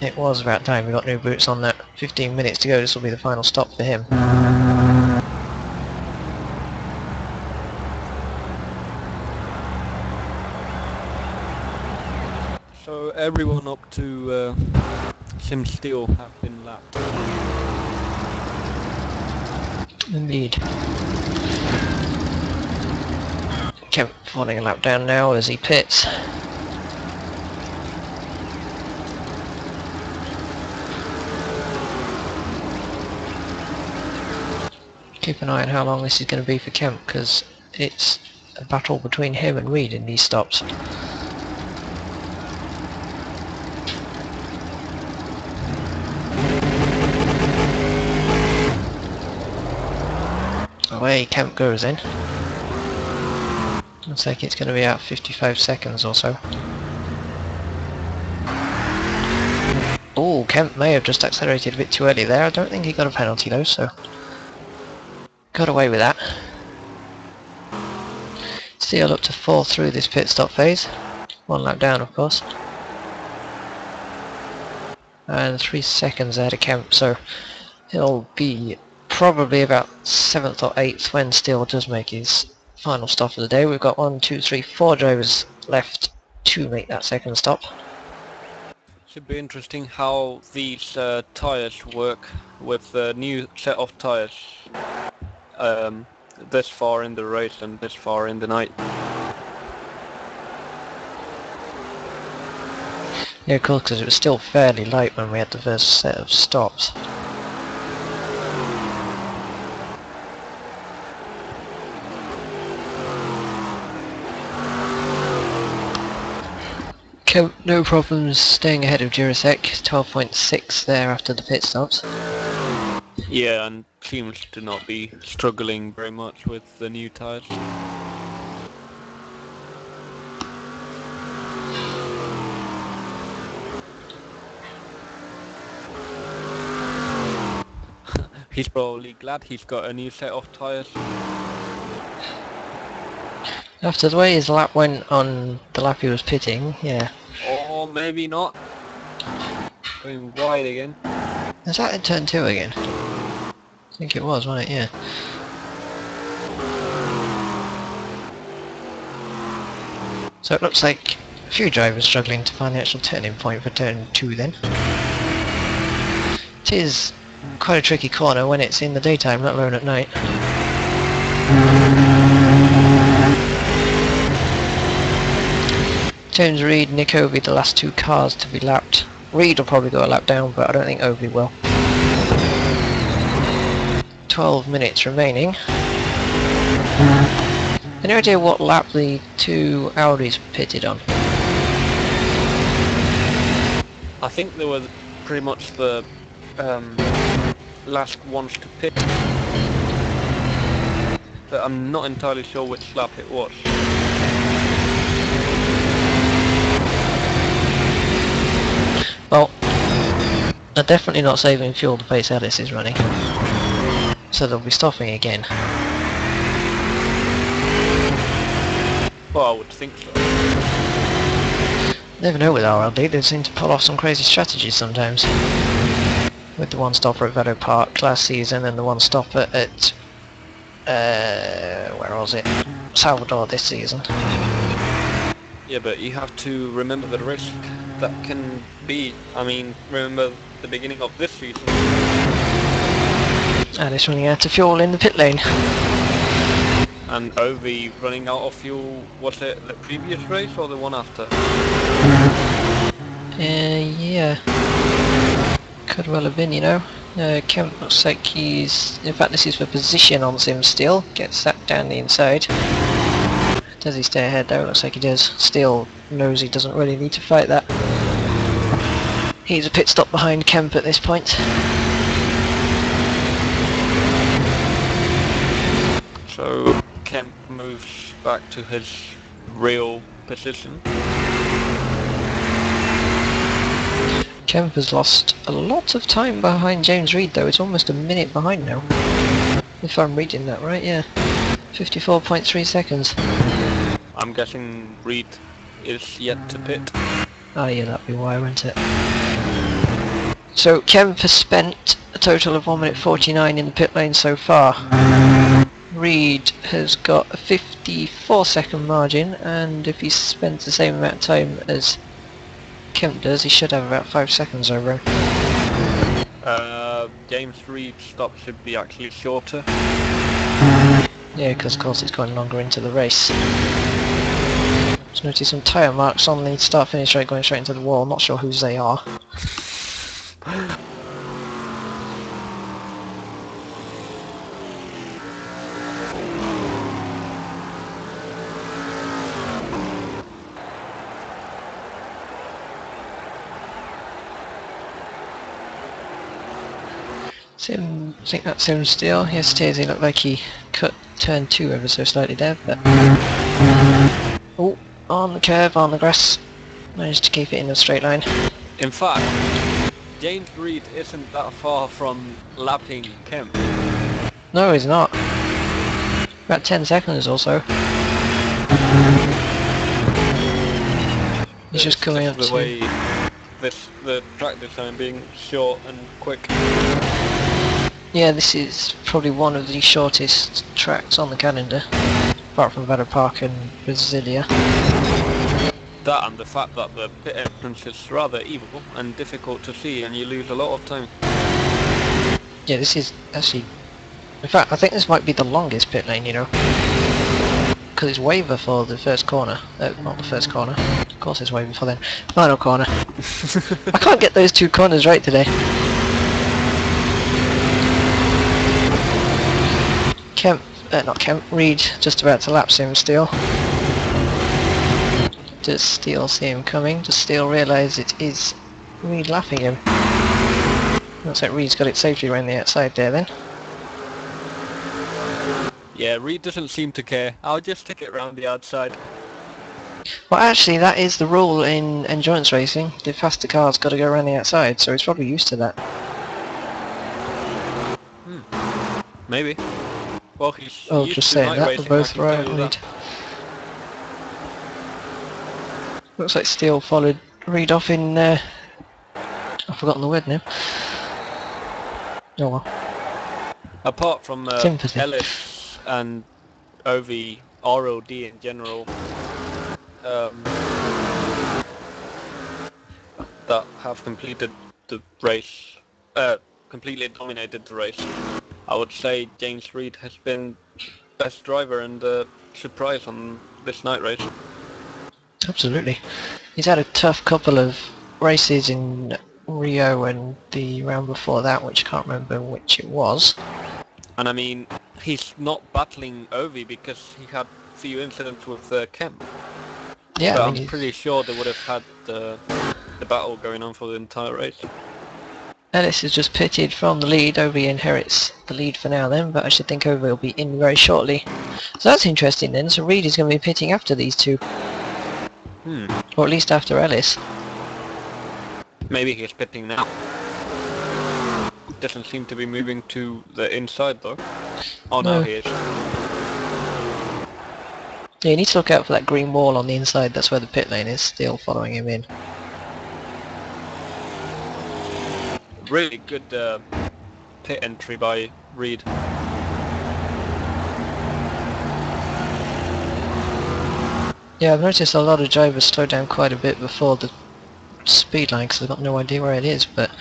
it was about time we got new boots on that. 15 minutes to go, this will be the final stop for him. So everyone up to Sim Steele have been lapped. Indeed. Kemp falling a lap down now as he pits. Keep an eye on how long this is going to be for Kemp, because it's a battle between him and Reed in these stops. Away Kemp goes in. Looks like it's going to be out 55 seconds or so. Oh, Kemp may have just accelerated a bit too early there. I don't think he got a penalty though, so got away with that. Steele up to 4 through this pit stop phase. 1 lap down of course. And 3 seconds ahead of Kemp, so he'll be probably about 7th or 8th when Steele does make his final stop of the day. We've got 1, 2, 3, 4 drivers left to make that second stop. Should be interesting how these tyres work with the new set of tyres this far in the race and this far in the night. Yeah, of course, because it was still fairly light when we had the first set of stops. Kemp, no problems staying ahead of Jurasek, 12.6 there after the pit stops. Yeah, and seems to not be struggling very much with the new tyres. He's probably glad he's got a new set of tyres. After the way his lap went on the lap he was pitting, yeah. Or maybe not. Going wide again. Is that in turn 2 again? I think it was, wasn't it? Yeah. So it looks like a few drivers struggling to find the actual turning point for turn 2 then. It is quite a tricky corner when it's in the daytime, let alone at night. James Reed, Nick Ovey, the last 2 cars to be lapped. Reed will probably go a lap down, but I don't think Ovey will. 12 minutes remaining. Any idea what lap the 2 Audis pitted on? I think they were pretty much the last ones to pit. But I'm not entirely sure which lap it was. Well, they're definitely not saving fuel the pace Alice is running, so they'll be stopping again. Well, I would think so. Never know with RLD, they seem to pull off some crazy strategies sometimes. With the one stopper at Vado Park last season and the one stopper at where was it? Salvador this season. Yeah, but you have to remember the risk that can be. I mean, remember the beginning of this season. Alice running out of fuel in the pit lane. And Ovi running out of fuel, was it the previous race or the one after? Yeah. Could well have been, you know. Kemp looks like he's... In fact, this is for position on Sim Steel. Gets sacked down the inside. Does he stay ahead though? Looks like he does. Steel knows he doesn't really need to fight that. He's a pit stop behind Kemp at this point. So Kemp moves back to his real position. Kemp has lost a lot of time behind James Reed though. It's almost a minute behind now. If I'm reading that right, yeah. 54.3 seconds. I'm guessing Reed is yet to pit. Ah yeah, that'd be why, wouldn't it? So Kemp has spent a total of 1 minute 49 in the pit lane so far. Reed has got a 54-second margin, and if he spends the same amount of time as Kemp does, he should have about 5 seconds over him. James Reed's stop should be actually shorter. Yeah, because of course it's going longer into the race. Just notice some tyre marks on the start-finish straight going straight into the wall. Not sure whose they are. Sim, I think that's Sim Steel. Yes it is, he looked like he cut turn 2 ever so slightly there, but... Oh, on the curve, on the grass. Managed to keep it in a straight line. In fact, James Reed isn't that far from lapping Kemp. No, he's not. About 10 seconds or so. He's just coming up the to... way the track this time being short and quick. Yeah, this is probably one of the shortest tracks on the calendar, apart from Valley Park and Brasilia. That and the fact that the pit entrance is rather evil and difficult to see, and you lose a lot of time. Yeah, this is actually... In fact, I think this might be the longest pit lane, you know. Because it's waiver for the first corner. Not the first corner. Of course it's waiver for the final corner. I can't get those two corners right today. Reed just about to lap Sim Steel. Does Steel see him coming? Does Steel realise it is Reed lapping him? Looks like Reed's got it safely around the outside there then. Yeah, Reed doesn't seem to care. I'll just stick it round the outside. Well actually that is the rule in endurance racing. The faster car's got to go around the outside, so he's probably used to that. Maybe. Well, he's Oh, used just to saying night that, racing, we're both I can right, tell you Reed. that. Looks like Steele followed Reed off in... I've forgotten the word now. Oh well. Apart from Sympathy. Ellis and OV, ROD in general, that have completed the race, completely dominated the race, I would say James Reed has been best driver and surprise on this night race. Absolutely. He's had a tough couple of races in Rio and the round before that, which I can't remember which it was. And I mean, he's not battling Ovi because he had few incidents with Kemp. Yeah, But I mean, I'm pretty sure they would have had the battle going on for the entire race. Ellis has just pitted from the lead. Ovi inherits the lead for now then, but I should think Ovi will be in very shortly. So that's interesting then. So Reed is going to be pitting after these two. Or at least after Ellis. Maybe he's pitting now. Doesn't seem to be moving to the inside though. Oh no, he is. Yeah, you need to look out for that green wall on the inside. That's where the pit lane is, still following him in. Really good pit entry by Reed. Yeah, I've noticed a lot of drivers slow down quite a bit before the speed line because they've got no idea where it is, but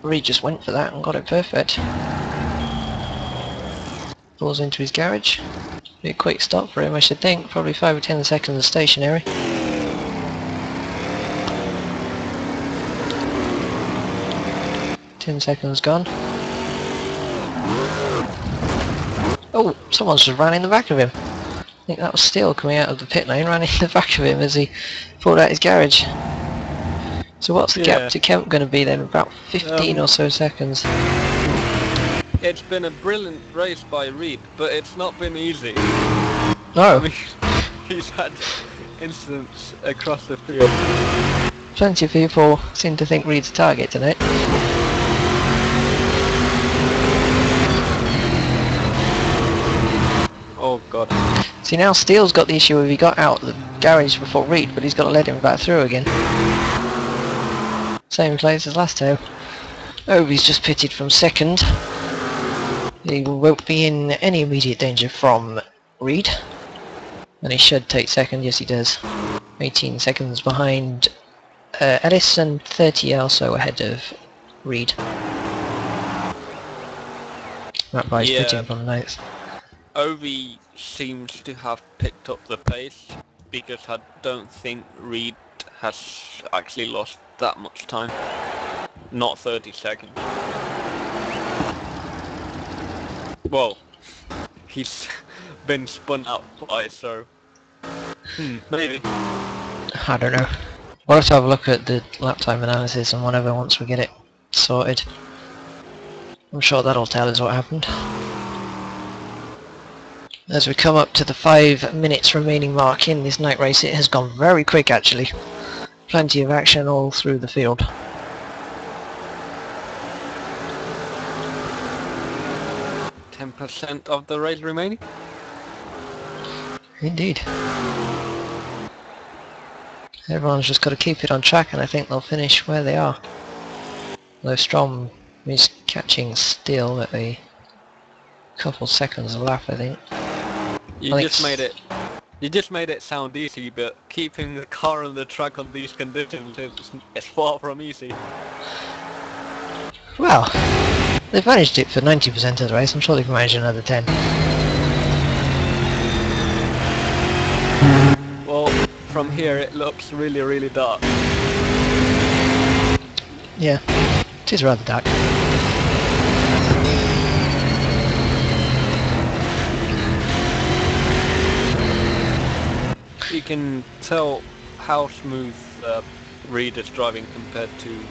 Reed just went for that and got it perfect. Pulls into his garage. Be a quick stop for him, I should think. Probably 5 or 10 seconds stationary. Seconds gone. Oh, someone's just ran in the back of him. I think that was Steele coming out of the pit lane, ran in the back of him as he pulled out his garage. So what's the gap to Kemp going to be then? About 15 or so seconds. It's been a brilliant race by Reed, but it's not been easy. No. I mean, he's had incidents across the field. Plenty of people seem to think Reed's a target tonight. Oh god. See, now Steele's got the issue of he got out the garage before Reed, but he's got to let him back through again. Same place as last time. Obi's just pitted from second. He won't be in any immediate danger from Reed. And he should take second, yes he does. 18 seconds behind Ellis and 30 also ahead of Reed. That bike's pitting from ninth. Ovi seems to have picked up the pace because I don't think Reed has actually lost that much time. Not 30 seconds. Well, he's been spun out twice, so maybe. I don't know. We'll have to have a look at the lap time analysis and whatever once we get it sorted. I'm sure that'll tell us what happened. As we come up to the 5 minutes remaining mark in this night race, it has gone very quick actually. Plenty of action all through the field. %10 of the race remaining? Indeed. Everyone's just got to keep it on track and I think they'll finish where they are. Though Strom is catching Steele at a couple seconds a lap I think. You just made it sound easy, but keeping the car on the track on these conditions is far from easy. Well, they've managed it for 90% of the race, I'm sure they can manage another 10. Well, from here it looks really, really dark. Yeah, it is rather dark. You can tell how smooth Reed is driving compared to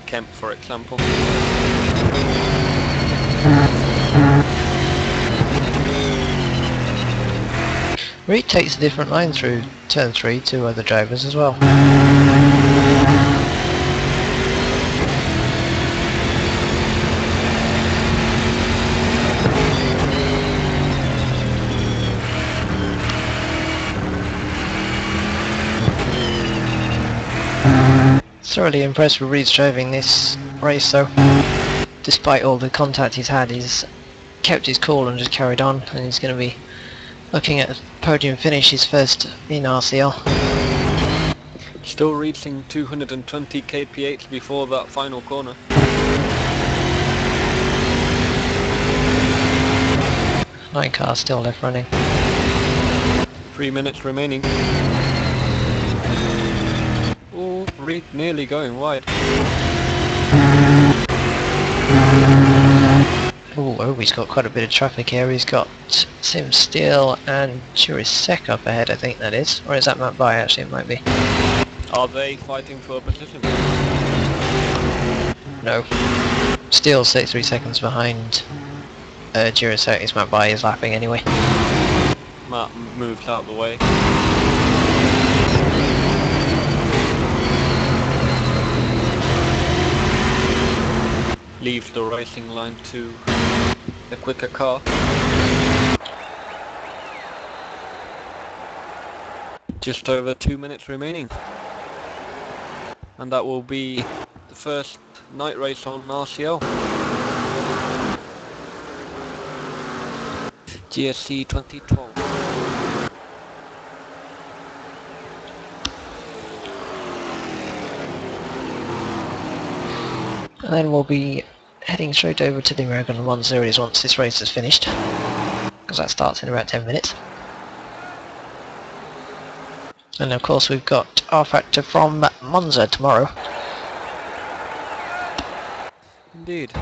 Kemp, for example. Reed takes a different line through turn 3 to other drivers as well. Thoroughly impressed with Reed's driving this race though. Despite all the contact he's had, he's kept his cool and just carried on, and he's going to be looking at a podium finish, his first in RCL. Still reaching 220 kph before that final corner. Nine cars still left running. 3 minutes remaining. Oh, Reed nearly going wide. Oh, he's got quite a bit of traffic here. He's got Sim Steele and Churisek up ahead, I think that is. Or is that Matt By? Actually, it might be. Are they fighting for a position? No. Steele's 33 seconds behind Churisek. His Matt By is lapping anyway. Matt moved out of the way. Leaves the racing line to a quicker car. Just over 2 minutes remaining. And that will be the first night race on RCL. GSC2012. And then we'll be heading straight over to the American 1 Series once this race is finished. because that starts in about 10 minutes. And of course we've got R Factor from Monza tomorrow. Indeed.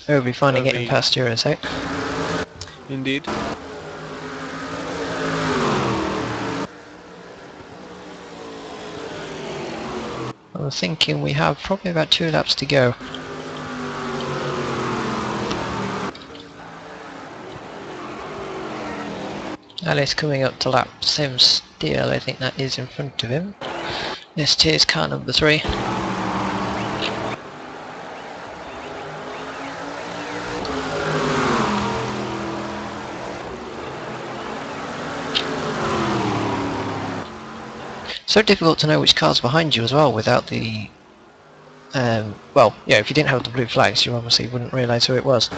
We'll be finally getting past Eurosec. Indeed. I'm thinking we have probably about 2 laps to go. Alice coming up to lap Sim Steel, I think that is in front of him. ST is car number 3. So difficult to know which car's behind you as well without the... well, yeah, if you didn't have the blue flags you obviously wouldn't realise who it was.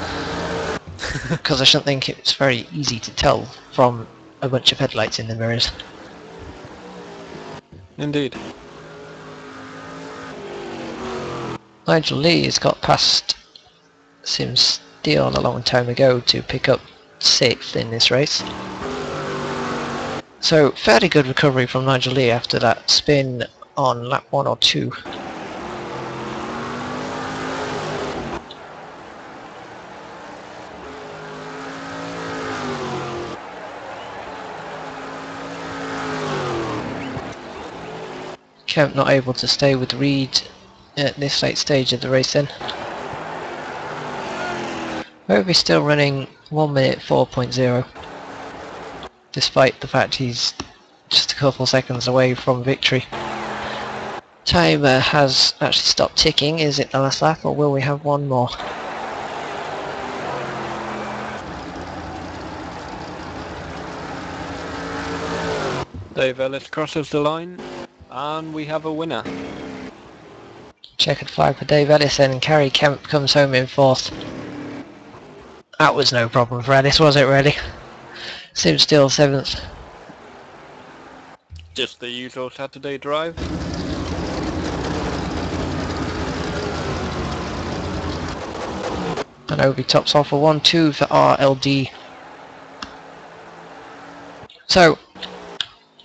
Because I shouldn't think it's very easy to tell from a bunch of headlights in the mirrors. Indeed. Nigel Lee has got past Sim Steel a long time ago to pick up 6th in this race. So fairly good recovery from Nigel Lee after that spin on lap 1 or 2. Kemp not able to stay with Reed at this late stage of the race then. Obi still running 1 minute 4.0 despite the fact he's just a couple seconds away from victory. Timer has actually stopped ticking. Is it the last lap or will we have one more? Dave Ellis crosses the line and we have a winner. Checkered flag for Dave Ellis and Carrie Kemp comes home in 4th. That was no problem for Ellis, was it really? Sim Steel 7th. Just the usual Saturday drive. And Obi tops off a 1-2 for RLD. So,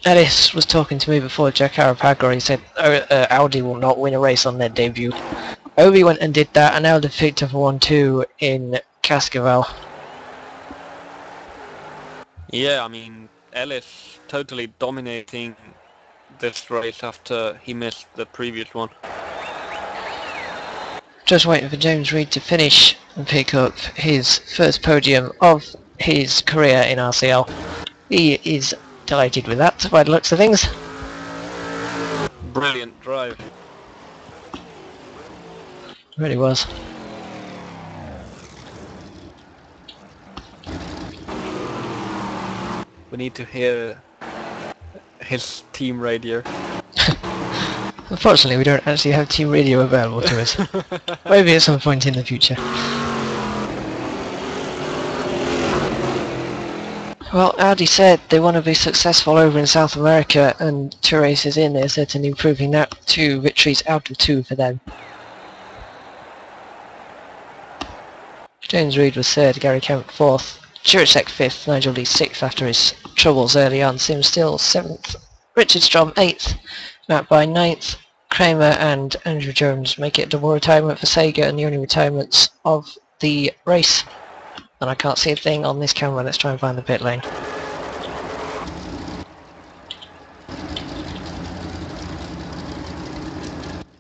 Ellis was talking to me before Jack Arapaga. He said Audi will not win a race on their debut. Obi went and did that and now they picked up a 1-2 in Cascavel. Yeah, I mean, Ellis totally dominating this race after he missed the previous one. Just waiting for James Reed to finish and pick up his first podium of his career in RCL. He is delighted with that by the looks of things. Brilliant drive. Really was. We need to hear his team radio. Unfortunately we don't actually have team radio available to us. Maybe at some point in the future. Well, Audi said they want to be successful over in South America, and 2 races in they're certainly proving that. 2 victories out of 2 for them. James Reed was 3rd, Gary Kemp 4th, Jurasek 5th, Nigel Lee 6th after his troubles early on, Sim Still 7th, Richard Strom 8th, Matt By 9th, Kramer and Andrew Jones make it a double retirement for Sega and the only retirements of the race. And I can't see a thing on this camera, let's try and find the pit lane.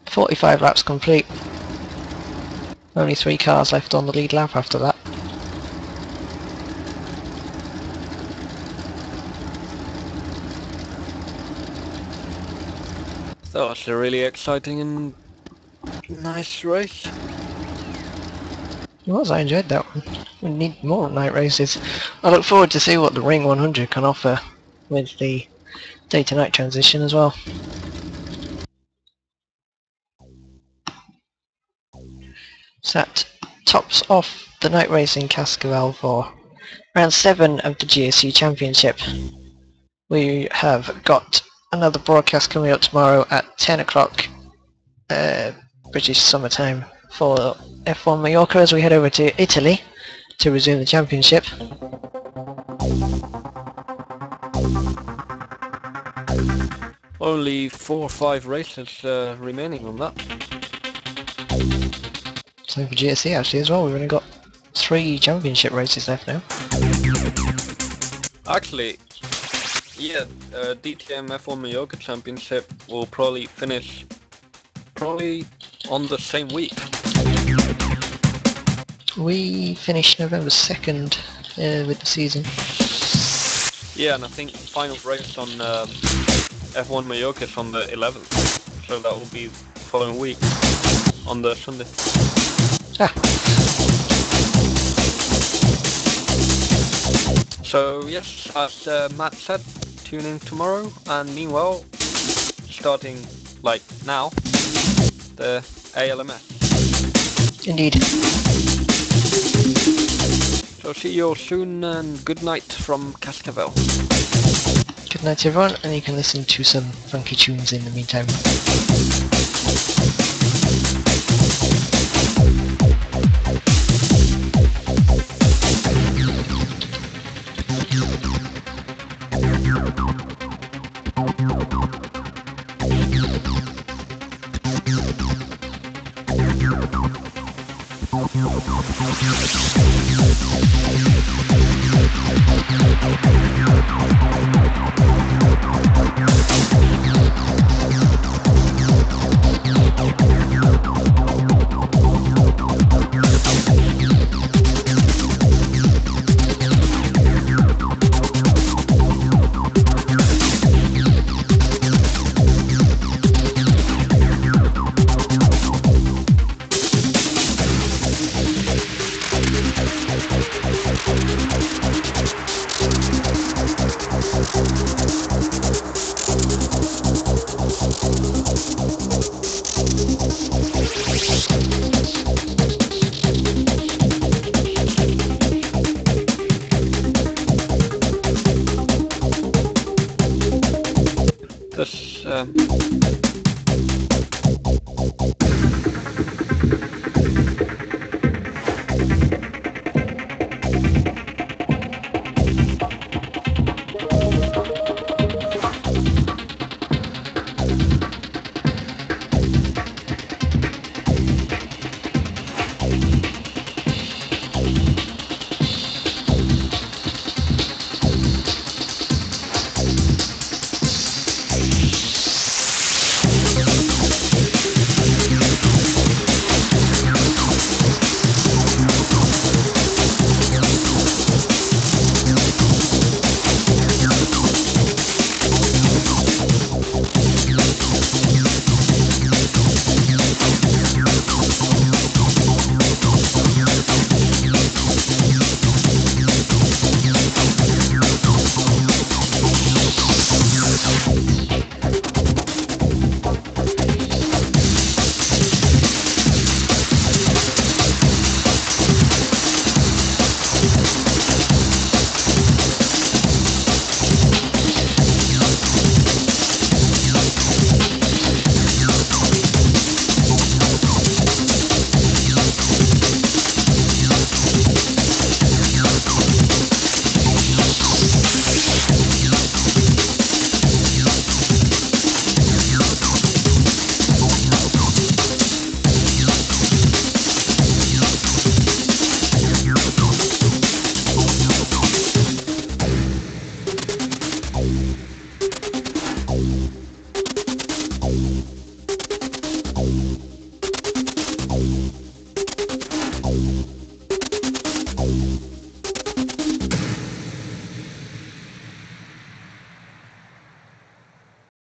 .45 laps complete. Only 3 cars left on the lead lap after that. So it's a really exciting and nice race. It was, I enjoyed that one. We need more night races. I look forward to see what the Ring 100 can offer with the day to night transition as well. So that tops off the night race in Cascavel for round 7 of the GSC Championship. We have got another broadcast coming up tomorrow at 10 o'clock British summertime for F1 Mallorca as we head over to Italy to resume the championship. Only 4 or 5 races remaining on that. Same for GSC actually as well, we've only got 3 championship races left now. Actually, yeah, DTM F1 Mallorca Championship will probably finish on the same week. We finished November 2nd with the season. Yeah, and I think final race on F1 Mallorca is on the 11th, so that will be the following week on the Sunday. Ah. So yes, as Matt said, tune in tomorrow, and meanwhile, starting like now, the ALMS. Indeed. So see you all soon, and good night from Cascavel. Good night everyone, and you can listen to some funky tunes in the meantime. This